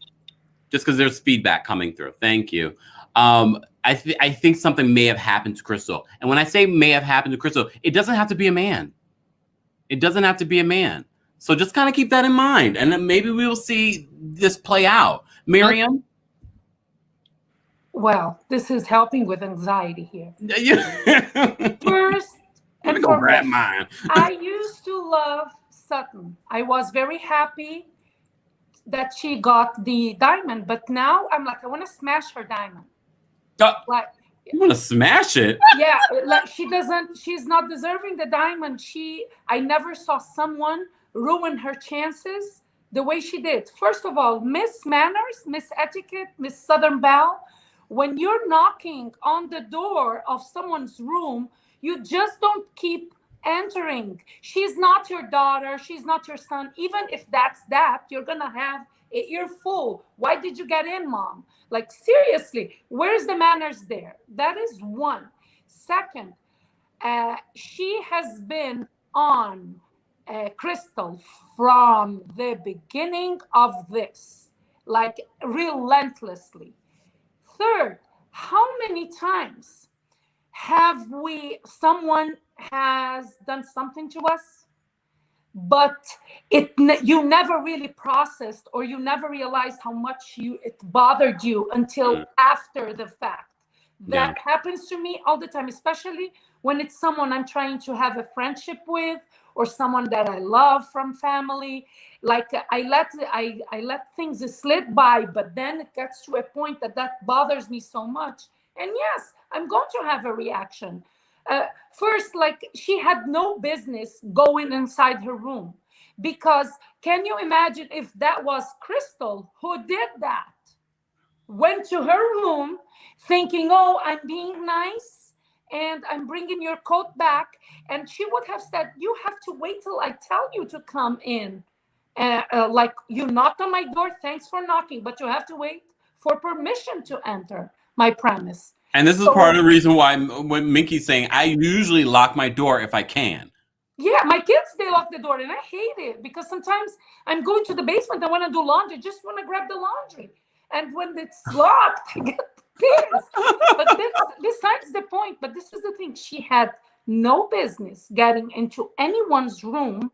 Just because there's feedback coming through. Thank you. I think something may have happened to Crystal. And when I say may have happened to Crystal, it doesn't have to be a man. It doesn't have to be a man. So just kind of keep that in mind. And then maybe we will see this play out. Miriam? Well, this is helping with anxiety here. First, let me go grab mine. I used to love Sutton. I was very happy that she got the diamond, but now I'm like, I want to smash her diamond. Like, you want to smash it? Yeah, like she's not deserving the diamond. I never saw someone ruin her chances the way she did. First of all, Miss Manners, Miss Etiquette, Miss Southern Belle, when you're knocking on the door of someone's room, you just don't keep entering. She's not your daughter. She's not your son. Even if that's that, you're going to have an earful. Why did you get in, Mom? Like, seriously, where's the manners there? That is one. Second, she has been on Crystal from the beginning of this, like relentlessly. Third, how many times have someone has done something to us, but you never really processed, or you never realized how much it bothered you until after the fact? That happens to me all the time, especially when it's someone I'm trying to have a friendship with, or someone that I love from family. Like, I let things slip by, but then it gets to a point that bothers me so much. And yes, I'm going to have a reaction. First, like, she had no business going inside her room, because can you imagine if that was Crystal who did that? Went to her room thinking, oh, I'm being nice and I'm bringing your coat back. And she would have said, you have to wait till I tell you to come in. Like, you knocked on my door, thanks for knocking, but you have to wait for permission to enter my premise. And this is part of the reason why when Minky's saying, I usually lock my door if I can. Yeah, my kids, they lock the door, and I hate it, because sometimes I'm going to the basement, I want to do laundry, just want to grab the laundry. And when it's locked, I get pissed. But besides the point, but this is the thing, she had no business getting into anyone's room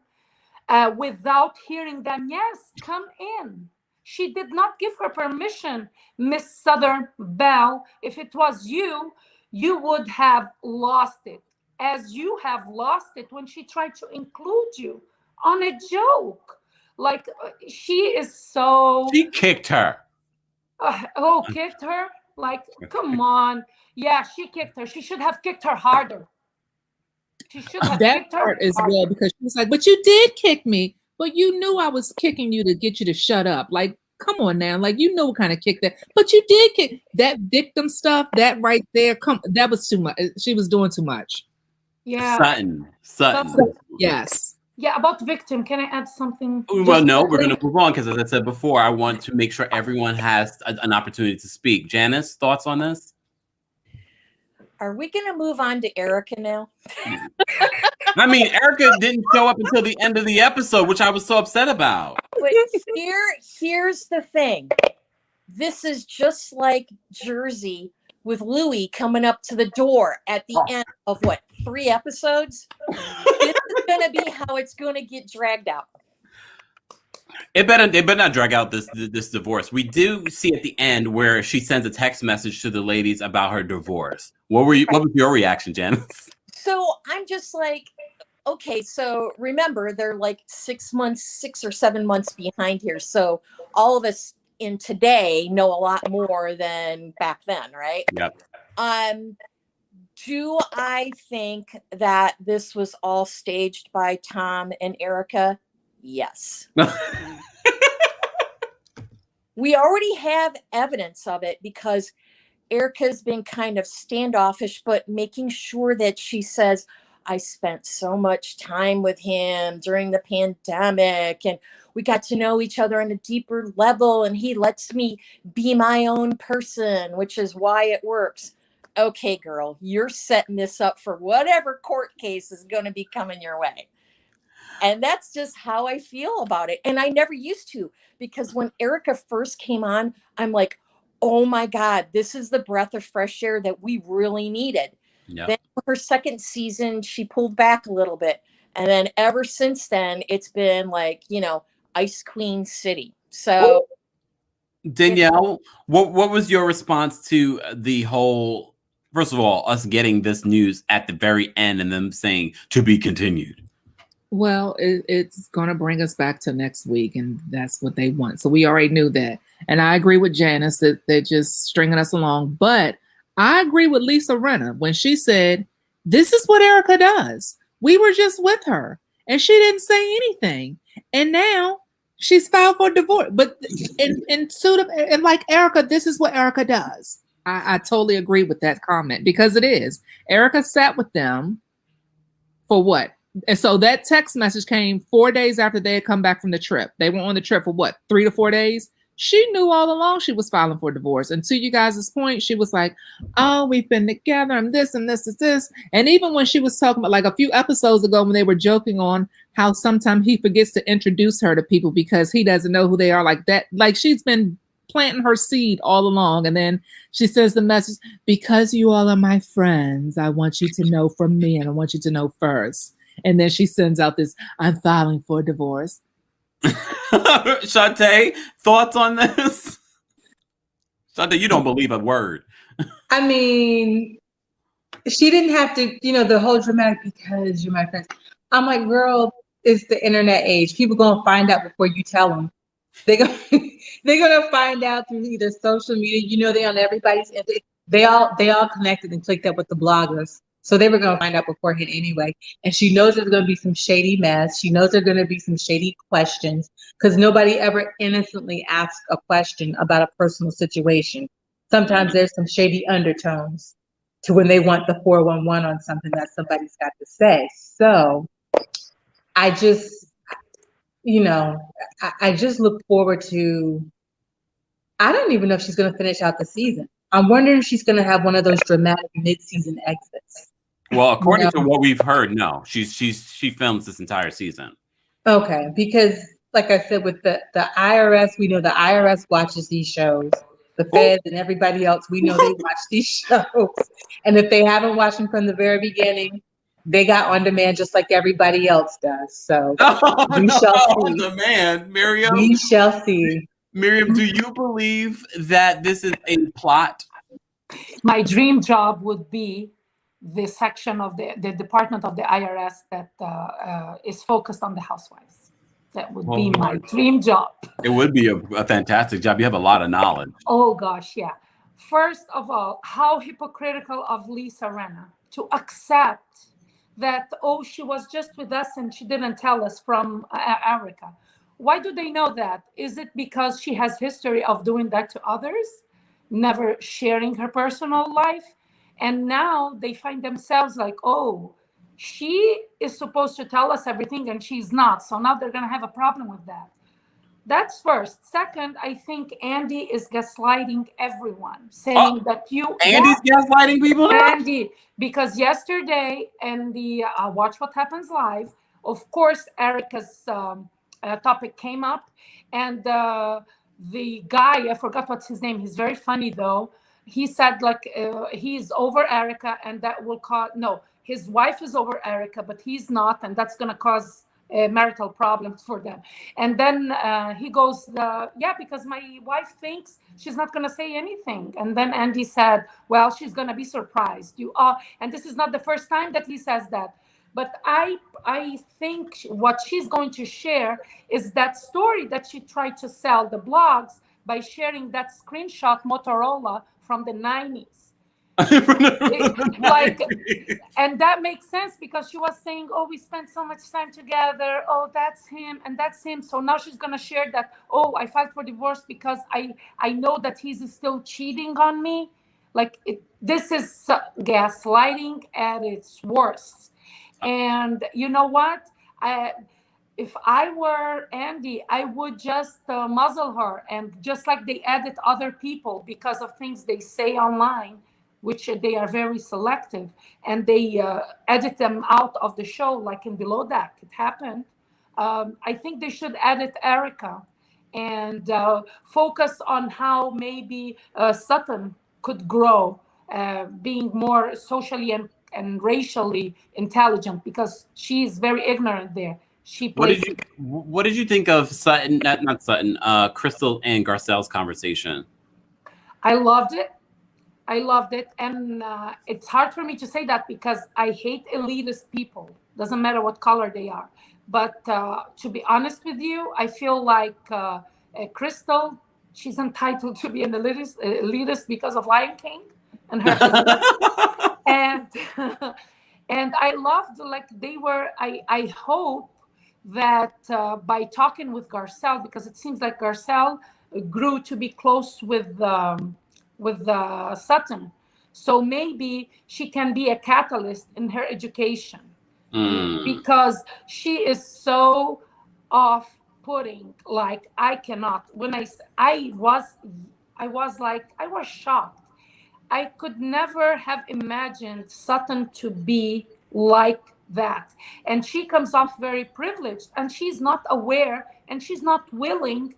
without hearing them. Yes, come in. She did not give her permission, Miss Southern Belle. If it was you, you would have lost it, as you have lost it when she tried to include you on a joke. Like, she is so... She kicked her. Kicked her? Like, come on. Yeah, she kicked her. She should have kicked her harder. She should have That kicked her part as harder. well, because she was like, but you did kick me. But you knew I was kicking you to get you to shut up. Like, come on now. Like, you know what kind of kick that. But you did kick that victim stuff. That right there. That was too much. She was doing too much. Yeah. Sutton. Yes. Yeah, about victim, can I add something? Well, no, we're going to move on because, as I said before, I want to make sure everyone has an opportunity to speak. Janice, thoughts on this? Are we going to move on to Erica now? I mean, Erica didn't show up until the end of the episode, which I was so upset about. But here's the thing. This is just like Jersey with Louis coming up to the door at the end of what, 3 episodes? This is going to be how it's going to get dragged out. It better not drag out this divorce. We do see at the end where she sends a text message to the ladies about her divorce. What was your reaction, Janice? So I'm just like, okay, so remember they're like 6 or 7 months behind here. So all of us in today know a lot more than back then, right? Yep. Do I think that this was all staged by Tom and Erica? Yes. We already have evidence of it because Erica's been kind of standoffish, but making sure that she says, I spent so much time with him during the pandemic and we got to know each other on a deeper level and he lets me be my own person, which is why it works. Okay, girl, you're setting this up for whatever court case is going to be coming your way. And that's just how I feel about it. And I never used to, because when Erica first came on, I'm like, oh my God, this is the breath of fresh air that we really needed. Yep. Then her second season, she pulled back a little bit. And then ever since then, it's been like, Ice Queen City. So Danielle, what was your response to the whole, first of all, us getting this news at the very end and them saying to be continued? Well, it's going to bring us back to next week, and that's what they want. So we already knew that. And I agree with Janice that they're just stringing us along. But I agree with Lisa Rinna when she said, this is what Erica does. We were just with her, and she didn't say anything. And now she's filed for divorce. But and like Erica, this is what Erica does. I totally agree with that comment because it is. Erica sat with them for what? And so that text message came 4 days after they had come back from the trip. They went on the trip for what, 3 to 4 days? She knew all along she was filing for divorce. And to you guys' point, she was like, oh, we've been together and this and this is this. And even when she was talking about like a few episodes ago when they were joking on how sometimes he forgets to introduce her to people because he doesn't know who they are like that. Like she's been planting her seed all along. And then she says the message, because you all are my friends, I want you to know from me and I want you to know first. And then she sends out this, I'm filing for divorce. Shantae, thoughts on this? Shantae, you don't believe a word. I mean, she didn't have to, the whole dramatic because you're my friend. I'm like, girl, it's the internet age. People gonna find out before you tell them. They're gonna find out through either social media. They on everybody's. They all connected and clicked up with the bloggers. So they were going to find out beforehand anyway. And she knows there's going to be some shady mess. She knows there's going to be some shady questions because nobody ever innocently asks a question about a personal situation. Sometimes there's some shady undertones to when they want the 411 on something that somebody's got to say. So I just, I just look forward to, I don't even know if she's going to finish out the season. I'm wondering if she's going to have one of those dramatic mid-season exits. Well, according to what we've heard, no. She films this entire season. Okay, because like I said, with the IRS, we know the IRS watches these shows. The feds and everybody else, we know they watch these shows. And if they haven't watched them from the very beginning, They got on demand just like everybody else does. So Oh, we no, shall on see. demand, Miriam. We shall see. Miriam, do you believe that this is a plot? My dream job would be the section of the department of the IRS that is focused on the housewives. That would be my dream job. It would be a fantastic job. You have a lot of knowledge. Oh gosh, yeah. First of all, how hypocritical of Lisa Rinna to accept that, oh, she was just with us and she didn't tell us from Erica. Why do they know that? Is it because she has history of doing that to others, never sharing her personal life? And now they find themselves like, oh, she is supposed to tell us everything and she's not. So now they're going to have a problem with that. That's first. Second, I think Andy is gaslighting everyone, saying that you... Andy's gaslighting people now? Andy, because yesterday in the Watch What Happens Live, of course, Erica's topic came up. And the guy, I forgot what's his name. He's very funny, though. He said, like, he's over Erica and that will cause... No, his wife is over Erica, but he's not. And that's going to cause... marital problems for them. And then he goes, yeah, because my wife thinks she's not going to say anything. And then Andy said, well, she's going to be surprised. You are. And this is not the first time that he says that. But I think what she's going to share is that story that she tried to sell the blogs by sharing that screenshot Motorola from the 90s. And that makes sense because she was saying, oh, we spent so much time together, oh, that's him and that's him. So now she's going to share that, oh, I filed for divorce because I know that he's still cheating on me. Like, this is gaslighting at its worst. And you know what, if I were Andy, I would just muzzle her, and just like they edit other people because of things they say online, which they are very selective, and they edit them out of the show, like in Below Deck, it happened. I think they should edit Erica and focus on how maybe Sutton could grow, being more socially and racially intelligent, because she's very ignorant there. What did you think of Sutton, not Sutton, Crystal and Garcelle's conversation? I loved it. And it's hard for me to say that because I hate elitist people. Doesn't matter what color they are. But to be honest with you, I feel like Crystal, she's entitled to be an elitist because of Lion King and her husband. And I loved, like, they were, I hope that by talking with Garcelle, because it seems like Garcelle grew to be close with Sutton, so maybe she can be a catalyst in her education, because she is so off-putting. Like, I cannot. When I was shocked. I could never have imagined Sutton to be like that. And she comes off very privileged, and she's not aware, and she's not willing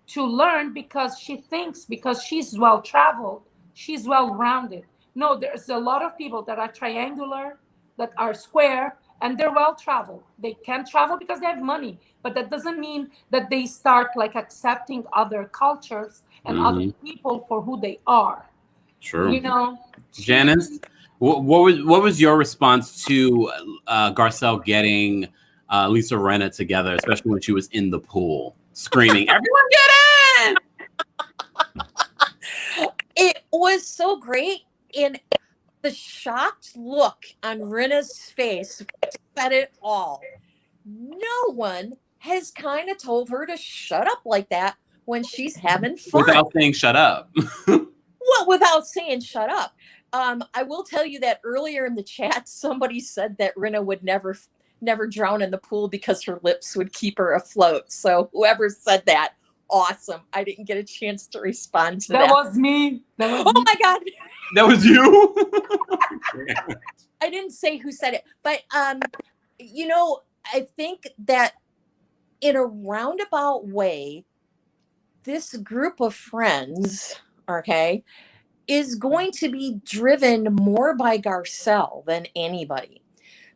to learn because she thinks because she's well-traveled, she's well-rounded. No, there's a lot of people that are triangular, that are square, and they're well-traveled. They can travel because they have money, but that doesn't mean that they start like accepting other cultures and other people for who they are. True. You know, Janice, what was your response to Garcelle getting Lisa Rinna together, especially when she was in the pool screaming, "Everyone get in!" It was so great, and the shocked look on Rinna's face said it all. No one has kind of told her to shut up like that when she's having fun. Without saying shut up. Well, without saying shut up. I will tell you that earlier in the chat, somebody said that Rinna would never drown in the pool because her lips would keep her afloat. So whoever said that, awesome. I didn't get a chance to respond to that. That was me. Oh my God. That was you? I didn't say who said it, but you know, I think that in a roundabout way, this group of friends, okay, is going to be driven more by Garcelle than anybody.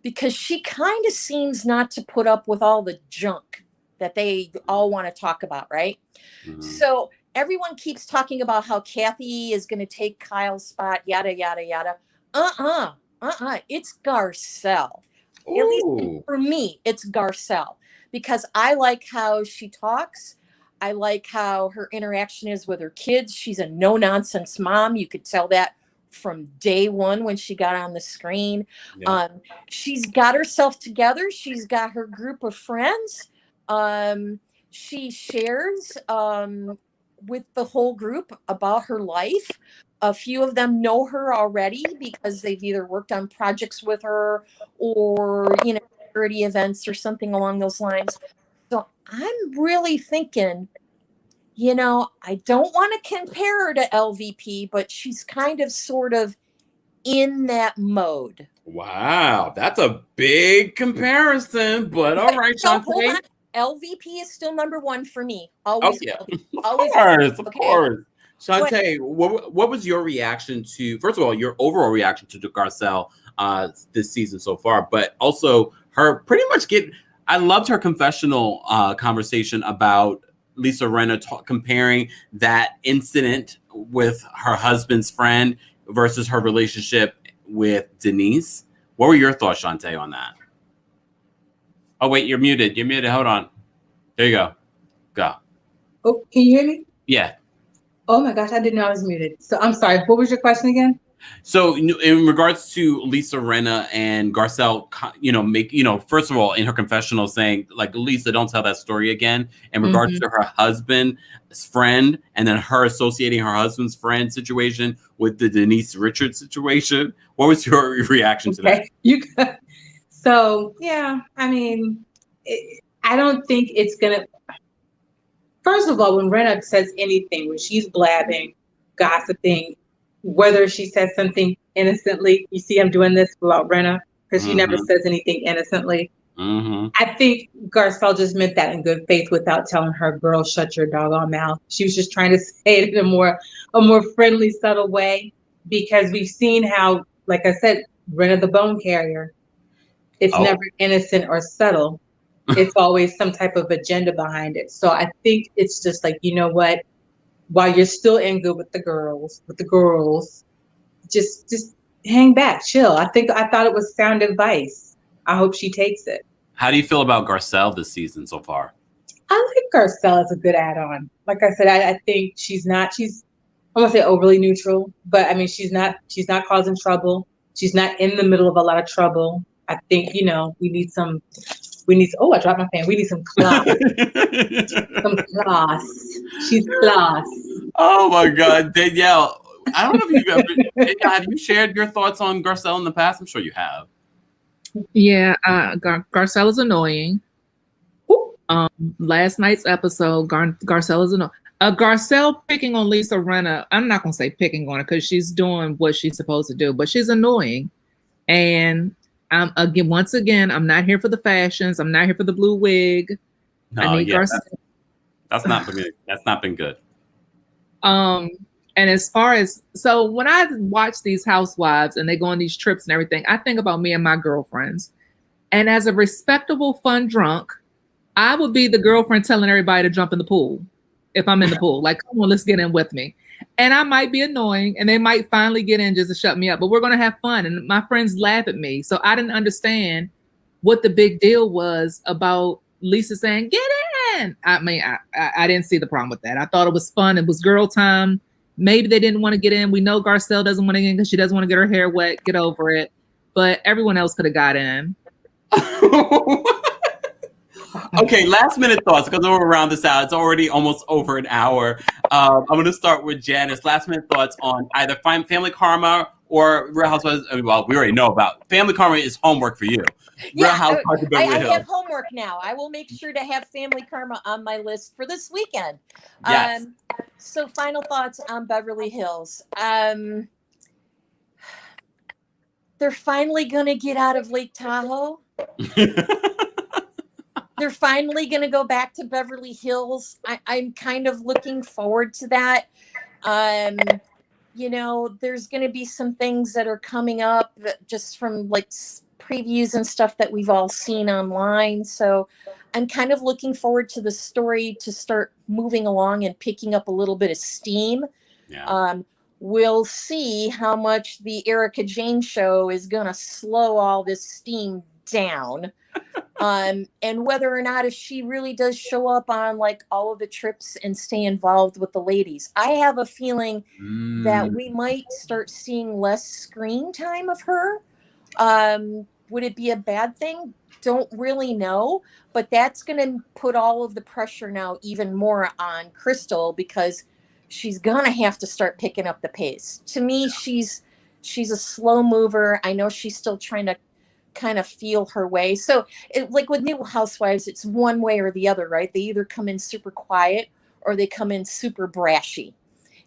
because she kind of seems not to put up with all the junk that they all want to talk about, right? Mhm. So everyone keeps talking about how Kathy is going to take Kyle's spot, yada, yada, yada. It's Garcelle. At least Ooh. for me, it's Garcelle, because I like how she talks. I like how her interaction is with her kids. She's a no-nonsense mom. You could tell that from day one when she got on the screen. Yeah. She's got herself together. She's got her group of friends. She shares with the whole group about her life. A few of them know her already because they've either worked on projects with her or, charity events or something along those lines. So I'm really thinking, I don't want to compare her to LVP, but she's kind of sort of in that mode. Wow, that's a big comparison, but all right, So hold Shantae. on. LVP is still number one for me. Oh Always. yeah, Always. of Okay. course. Shantae, what was your reaction to, first of all, your overall reaction to Garcelle this season so far, but also her pretty much I loved her confessional conversation about Lisa Rinna comparing that incident with her husband's friend versus her relationship with Denise. What were your thoughts, Shantae, on that? Oh, wait, you're muted. You're muted. Hold on. There you go. Go. Oh, can you hear me? Yeah. Oh my gosh, I didn't know I was muted. So I'm sorry. What was your question again? So in regards to Lisa Rinna and Garcelle, first of all, in her confessional saying, like, Lisa, don't tell that story again. In regards to her husband's friend, and then her associating her husband's friend situation with the Denise Richards situation. What was your reaction to that? So, yeah, I mean, I don't think it's going to. First of all, when Rinna says anything, when she's blabbing, gossiping, whether she says something innocently, you see I'm doing this about Rinna, because she never says anything innocently. I think Garcelle just meant that in good faith without telling her, girl, shut your doggone mouth. She was just trying to say it in a more friendly, subtle way, because we've seen how, like I said, Rinna the bone carrier, it's never innocent or subtle. It's always some type of agenda behind it. So I think it's just like, you know what? While you're still in good with the girls, just hang back, chill. I thought it was sound advice. I hope she takes it. How do you feel about Garcelle this season so far? I like Garcelle as a good add-on. Like I said, I think she's I won't say overly neutral, but I mean, she's not causing trouble. She's not in the middle of a lot of trouble. I think, I dropped my pen. We need some class. Some class. She's class. Oh my God, Danielle. I don't know if have you shared your thoughts on Garcelle in the past? I'm sure you have. Yeah, Garcelle is annoying. Last night's episode, Garcelle is annoying. Garcelle picking on Lisa Rinna, I'm not going to say picking on her because she's doing what she's supposed to do, but she's annoying. And once again, I'm not here for the fashions. I'm not here for the blue wig. I need Garcelle. That's not been good. And as far as, so when I watch these housewives and they go on these trips and everything, I think about me and my girlfriends. And as a respectable, fun drunk, I would be the girlfriend telling everybody to jump in the pool if I'm in the pool. Like, come on, let's get in with me. And I might be annoying and they might finally get in just to shut me up, but we're going to have fun. And my friends laugh at me. So I didn't understand what the big deal was about Lisa saying, get in. I mean, I didn't see the problem with that. I thought it was fun. It was girl time. Maybe they didn't want to get in. We know Garcelle doesn't want to get in because she doesn't want to get her hair wet. Get over it. But everyone else could have got in. Okay, last minute thoughts because we're around this out. It's already almost over an hour. I'm going to start with Janice. Last minute thoughts on either Family Karma or Real Housewives. Well, we already know about Family Karma is homework for you. Yeah, I have homework now. I will make sure to have Family Karma on my list for this weekend. Yes. So final thoughts on Beverly Hills. They're finally going to get out of Lake Tahoe. They're finally going to go back to Beverly Hills. I'm kind of looking forward to that. There's going to be some things that are coming up just from like previews and stuff that we've all seen online. So I'm kind of looking forward to the story to start moving along and picking up a little bit of steam. Yeah. We'll see how much the Erica Jane show is going to slow all this steam down. And whether or not if she really does show up on like all of the trips and stay involved with the ladies. I have a feeling that we might start seeing less screen time of her. Would it be a bad thing? Don't really know, but that's going to put all of the pressure now even more on Crystal because she's going to have to start picking up the pace. To me, she's a slow mover. I know she's still trying to kind of feel her way. So like with new housewives, it's one way or the other, right? They either come in super quiet or they come in super brashy,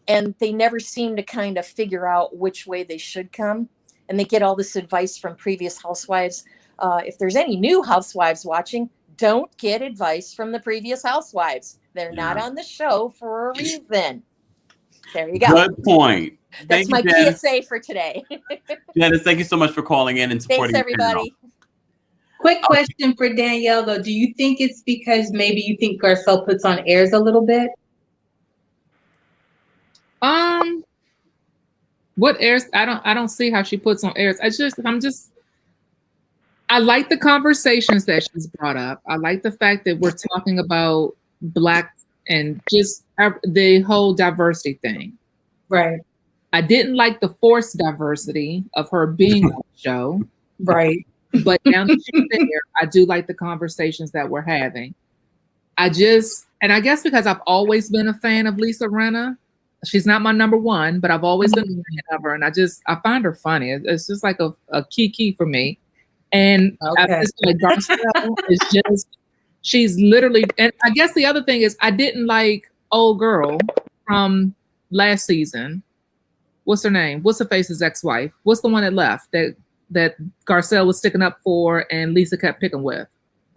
and they never seem to kind of figure out which way they should come. And they get all this advice from previous housewives. If there's any new housewives watching, don't get advice from the previous housewives. They're not on the show for a reason. There you go. Good point. That's my PSA for today. Janice, thank you so much for calling in and supporting. Thanks, everybody. Quick question for Danielle, though. Do you think it's because maybe you think Garcelle puts on airs a little bit? What airs? I don't see how she puts on airs. I like the conversations that she's brought up. I like the fact that we're talking about Black and just the whole diversity thing. Right. I didn't like the forced diversity of her being on the show. Right. But now that she's there, I do like the conversations that we're having. I guess because I've always been a fan of Lisa Rinna. She's not my number one, but I've always been a fan of her, and I find her funny. It's just like a key for me. And I just like Garcelle is just, she's literally, and I guess the other thing is I didn't like old girl from last season. What's her name? What's her face's ex-wife? What's the one that left that Garcelle was sticking up for and Lisa kept picking with?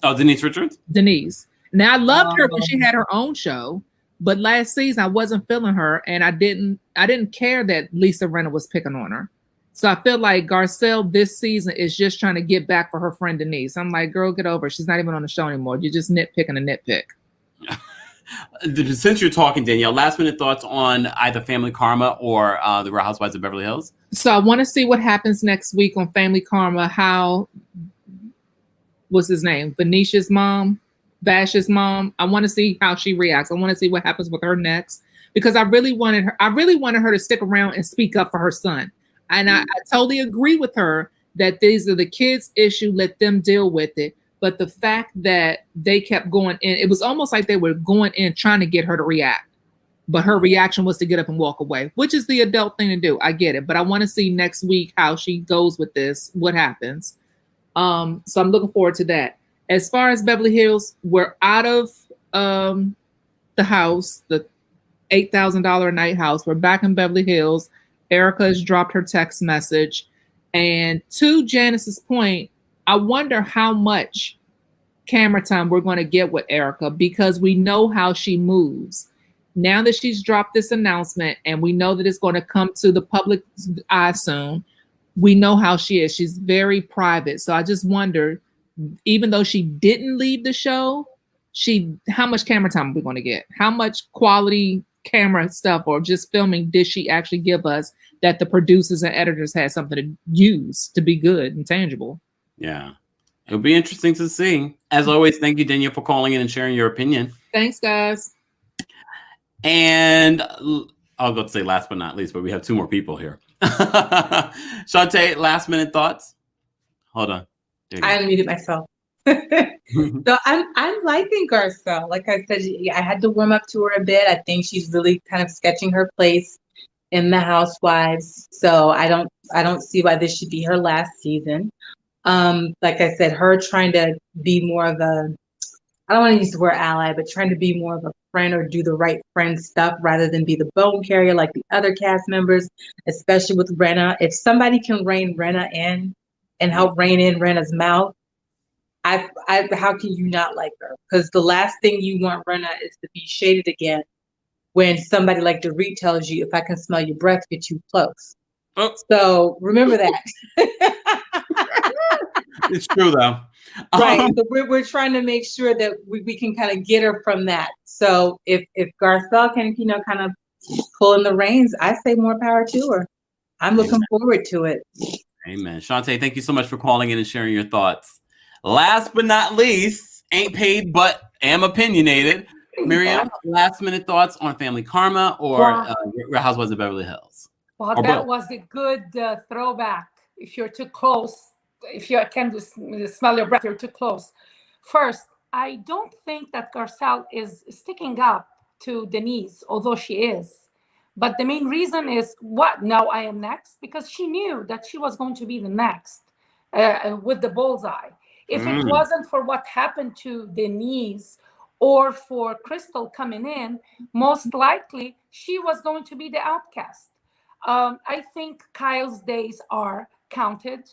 Oh, Denise Richards? Denise. Now I loved her when she had her own show, but last season I wasn't feeling her, and I didn't care that Lisa Rinna was picking on her. So I feel like Garcelle this season is just trying to get back for her friend Denise. I'm like, girl, get over it. She's not even on the show anymore. You're just nitpicking a nitpick. Since you're talking, Danielle, last minute thoughts on either Family Karma or the Real Housewives of Beverly Hills? So I want to see what happens next week on Family Karma. How, what's his name? Venetia's mom, Vash's mom. I want to see how she reacts. I want to see what happens with her next, because I really wanted her to stick around and speak up for her son. And I totally agree with her that these are the kids' issue. Let them deal with it. But the fact that they kept going in, it was almost like they were going in trying to get her to react. But her reaction was to get up and walk away, which is the adult thing to do. I get it. But I want to see next week how she goes with this, what happens. So I'm looking forward to that. As far as Beverly Hills, we're out of the house, the $8,000 a night house. We're back in Beverly Hills. Erica has dropped her text message. And to Janice's point, I wonder how much camera time we're going to get with Erica, because we know how she moves. Now that she's dropped this announcement and we know that it's going to come to the public's eye soon, we know how she is. She's very private. So I just wonder, even though she didn't leave the show, how much camera time are we going to get? How much quality camera stuff or just filming did she actually give us that the producers and editors had something to use to be good and tangible? Yeah, it'll be interesting to see. As always, thank you, Danielle, for calling in and sharing your opinion. Thanks, guys. And I'll go to say last but not least, but we have two more people here. Shantae, last minute thoughts? Hold on. I unmuted myself. So I'm liking Garcelle. Like I said, I had to warm up to her a bit. I think she's really kind of sketching her place in the Housewives. So I don't see why this should be her last season. Like I said, her trying to be more of a, I don't want to use the word ally, but trying to be more of a friend or do the right friend stuff rather than be the bone carrier like the other cast members, especially with Rinna. If somebody can rein Rinna in and help rein in Rinna's mouth, how can you not like her? Because the last thing you want Rinna is to be shaded again when somebody like Dorit tells you, if I can smell your breath, get too close. Oh. So remember that. It's true though. Right. So we're trying to make sure that we can kind of get her from that. So if Garcelle can, kind of pull in the reins, I say more power to her. I'm looking forward to it. Amen. Shantae, thank you so much for calling in and sharing your thoughts. Last but not least, ain't paid but am opinionated. Miriam, last minute thoughts on Family Karma or Real Housewives of Beverly Hills? Well, that was a good throwback. If you're too close, if you can smell your breath, you're too close. First, I don't think that Garcelle is sticking up to Denise, although she is. But the main reason is, what? Now I am next? Because she knew that she was going to be the next with the bullseye. If it wasn't for what happened to Denise or for Crystal coming in, most likely she was going to be the outcast. I think Kyle's days are counted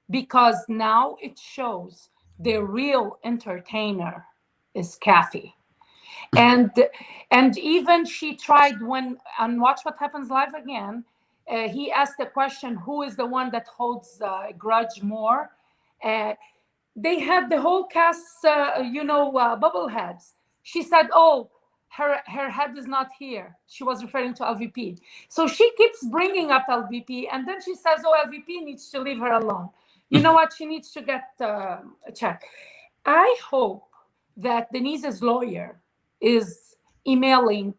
because now it shows the real entertainer is Kathy. And even she tried when on Watch What Happens Live again, he asked the question, who is the one that holds a grudge more? They had the whole cast, bubbleheads. She said, oh, her head is not here. She was referring to LVP. So she keeps bringing up LVP, and then she says, oh, LVP needs to leave her alone. You know what? She needs to get a check. I hope that Denise's lawyer is emailing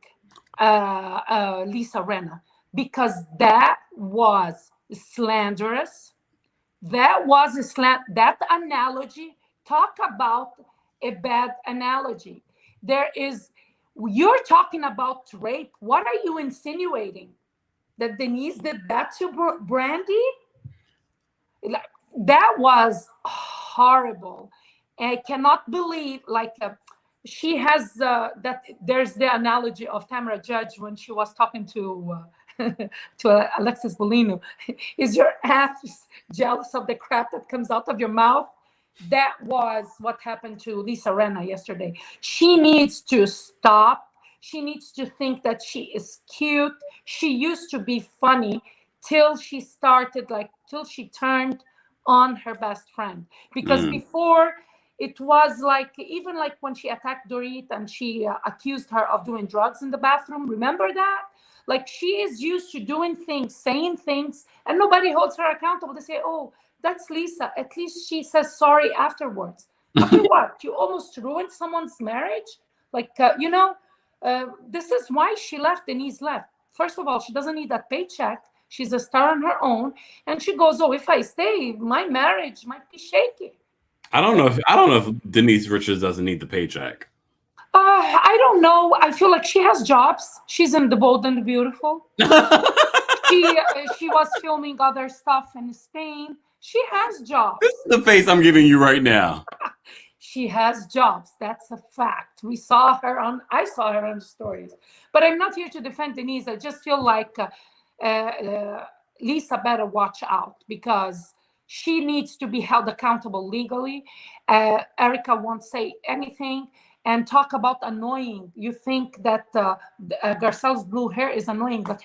Lisa Rinna, because that was slanderous. That was that analogy. Talk about a bad analogy. You're talking about rape. What are you insinuating? That Denise did that to Brandy? That was horrible. And I cannot believe, she has that. There's the analogy of Tamara Judge when she was talking to Alexis Bolino. Is your ass jealous of the crap that comes out of your mouth? That was what happened to Lisa Rinna yesterday. She needs to stop. She needs to think that she is cute. She used to be funny till she turned on her best friend. Because before, it was even when she attacked Dorit and she accused her of doing drugs in the bathroom. Remember that? She is used to doing things, saying things, and nobody holds her accountable. They say, oh, that's Lisa. At least she says sorry afterwards. Okay, what? You almost ruined someone's marriage? This is why she left. Denise left. First of all, she doesn't need that paycheck. She's a star on her own. And she goes, oh, if I stay, my marriage might be shaky. I don't know if Denise Richards doesn't need the paycheck. I don't know. I feel like she has jobs. She's in The Bold and the Beautiful. She was filming other stuff in Spain. She has jobs. This is the face I'm giving you right now. She has jobs. That's a fact. I saw her on the stories. But I'm not here to defend Denise. I just feel like Lisa better watch out, because she needs to be held accountable legally. Erica won't say anything. And talk about annoying. You think that Garcelle's blue hair is annoying, but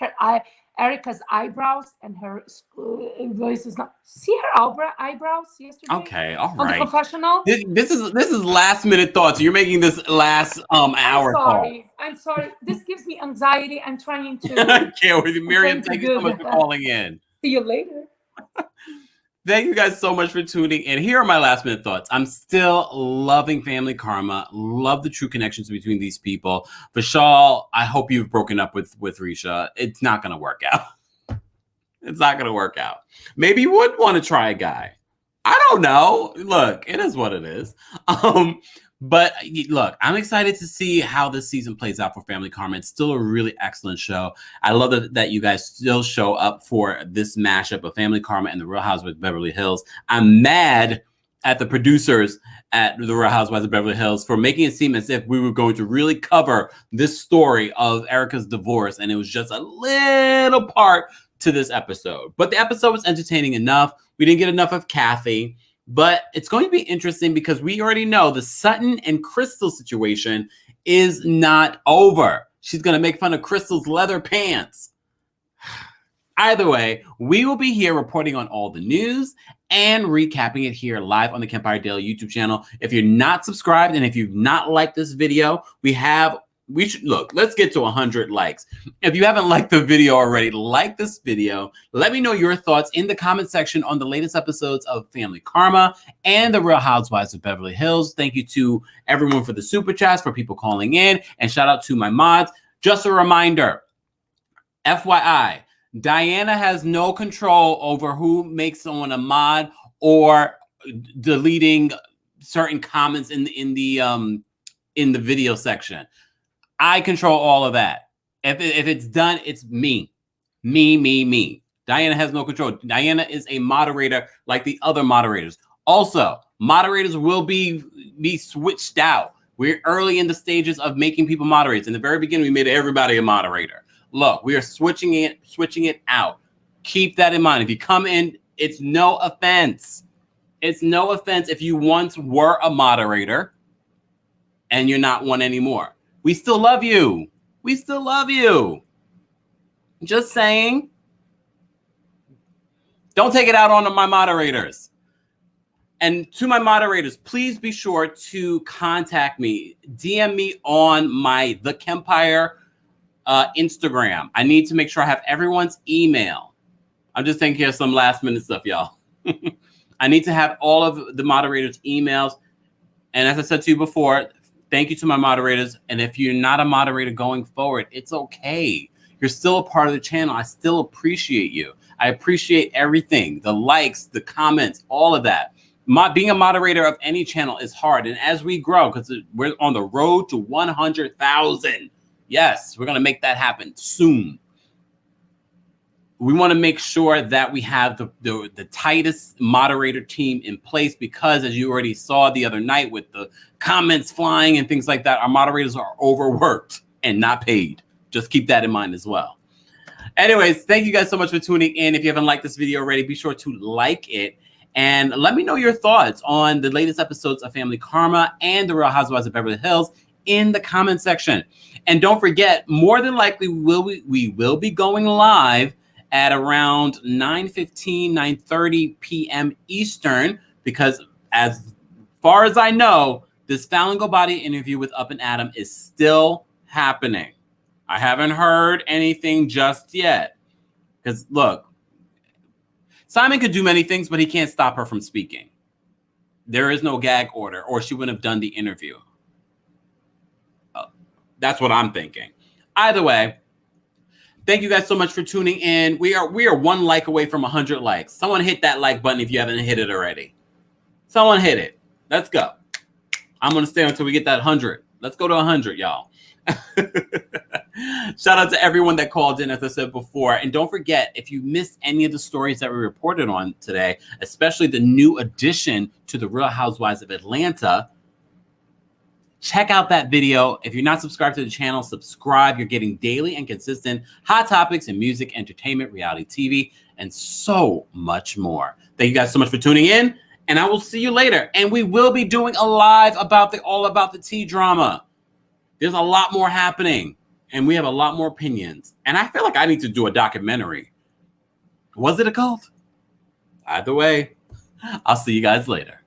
Erica's eyebrows and her voice is not. See her eyebrows yesterday? Okay, all right. On The Confessional. This is last minute thoughts. You're making this last hour. I'm sorry. This gives me anxiety. I'm trying to. I can't with you, Miriam. Thank you so much for calling in. See you later. Thank you guys so much for tuning in. Here are my last minute thoughts. I'm still loving Family Karma. Love the true connections between these people. Vishal, I hope you've broken up with Risha. It's not going to work out. It's not going to work out. Maybe you would want to try a guy. I don't know. Look, it is what it is. But look, I'm excited to see how this season plays out for Family Karma. It's still a really excellent show. I love that you guys still show up for this mashup of Family Karma and The Real Housewives of Beverly Hills. I'm mad at the producers at The Real Housewives of Beverly Hills for making it seem as if we were going to really cover this story of Erica's divorce, and it was just a little part to this episode. But the episode was entertaining enough. We didn't get enough of Kathy. But it's going to be interesting because we already know the Sutton and Crystal situation is not over. She's going to make fun of Crystal's leather pants. Either way, we will be here reporting on all the news and recapping it here live on the Kempire Daily YouTube channel. If you're not subscribed and if you've not liked this video, we should look, let's get to 100 likes. If you haven't liked the video already, like this video. Let me know your thoughts in the comment section on the latest episodes of Family Karma and the Real Housewives of Beverly Hills. Thank you to everyone for the super chats, for people calling in, and shout out to my mods. Just a reminder, FYI, Diana has no control over who makes someone a mod or deleting certain comments in the video section. I control all of that. If it's done, it's me. Diana has no control. Diana is a moderator like the other moderators. Also, moderators will be switched out. We're early in the stages of making people moderators. In the very beginning, we made everybody a moderator. Look, we are switching it out. Keep that in mind. If you come in, it's no offense. It's no offense if you once were a moderator and you're not one anymore. We still love you. We still love you. Just saying. Don't take it out on my moderators. And to my moderators, please be sure to contact me. DM me on my TheKempire Instagram. I need to make sure I have everyone's email. I'm just taking care of some last minute stuff, y'all. I need to have all of the moderators' emails. And as I said to you before, thank you to my moderators. And if you're not a moderator going forward, it's okay. You're still a part of the channel. I still appreciate you. I appreciate everything, the likes, the comments, all of that. Being a moderator of any channel is hard. And as we grow, because we're on the road to 100,000, yes, we're going to make that happen soon. We want to make sure that we have the tightest moderator team in place because, as you already saw the other night with the comments flying and things like that, our moderators are overworked and not paid. Just keep that in mind as well. Anyways, thank you guys so much for tuning in. If you haven't liked this video already, be sure to like it. And let me know your thoughts on the latest episodes of Family Karma and the Real Housewives of Beverly Hills in the comment section. And don't forget, more than likely, we will be going live at around 9:15, 9:30 p.m. Eastern, because as far as I know, this Fallon Gobadi interview with Up and Adam is still happening. I haven't heard anything just yet. Because look, Simon could do many things, but he can't stop her from speaking. There is no gag order, or she wouldn't have done the interview. That's what I'm thinking. Either way, thank you guys so much for tuning in. We are one like away from 100 likes. Someone hit that like button if you haven't hit it already. Someone hit it. Let's go. I'm going to stay until we get that 100. Let's go to 100, y'all. Shout out to everyone that called in, as I said before. And don't forget, if you missed any of the stories that we reported on today, especially the new addition to the Real Housewives of Atlanta, check out that video. If you're not subscribed to the channel, subscribe. You're getting daily and consistent hot topics in music, entertainment, reality TV, and so much more. Thank you guys so much for tuning in, and I will see you later. And we will be doing a live about the All About the Tea drama. There's a lot more happening, and we have a lot more opinions. And I feel like I need to do a documentary. Was it a cult? Either way, I'll see you guys later.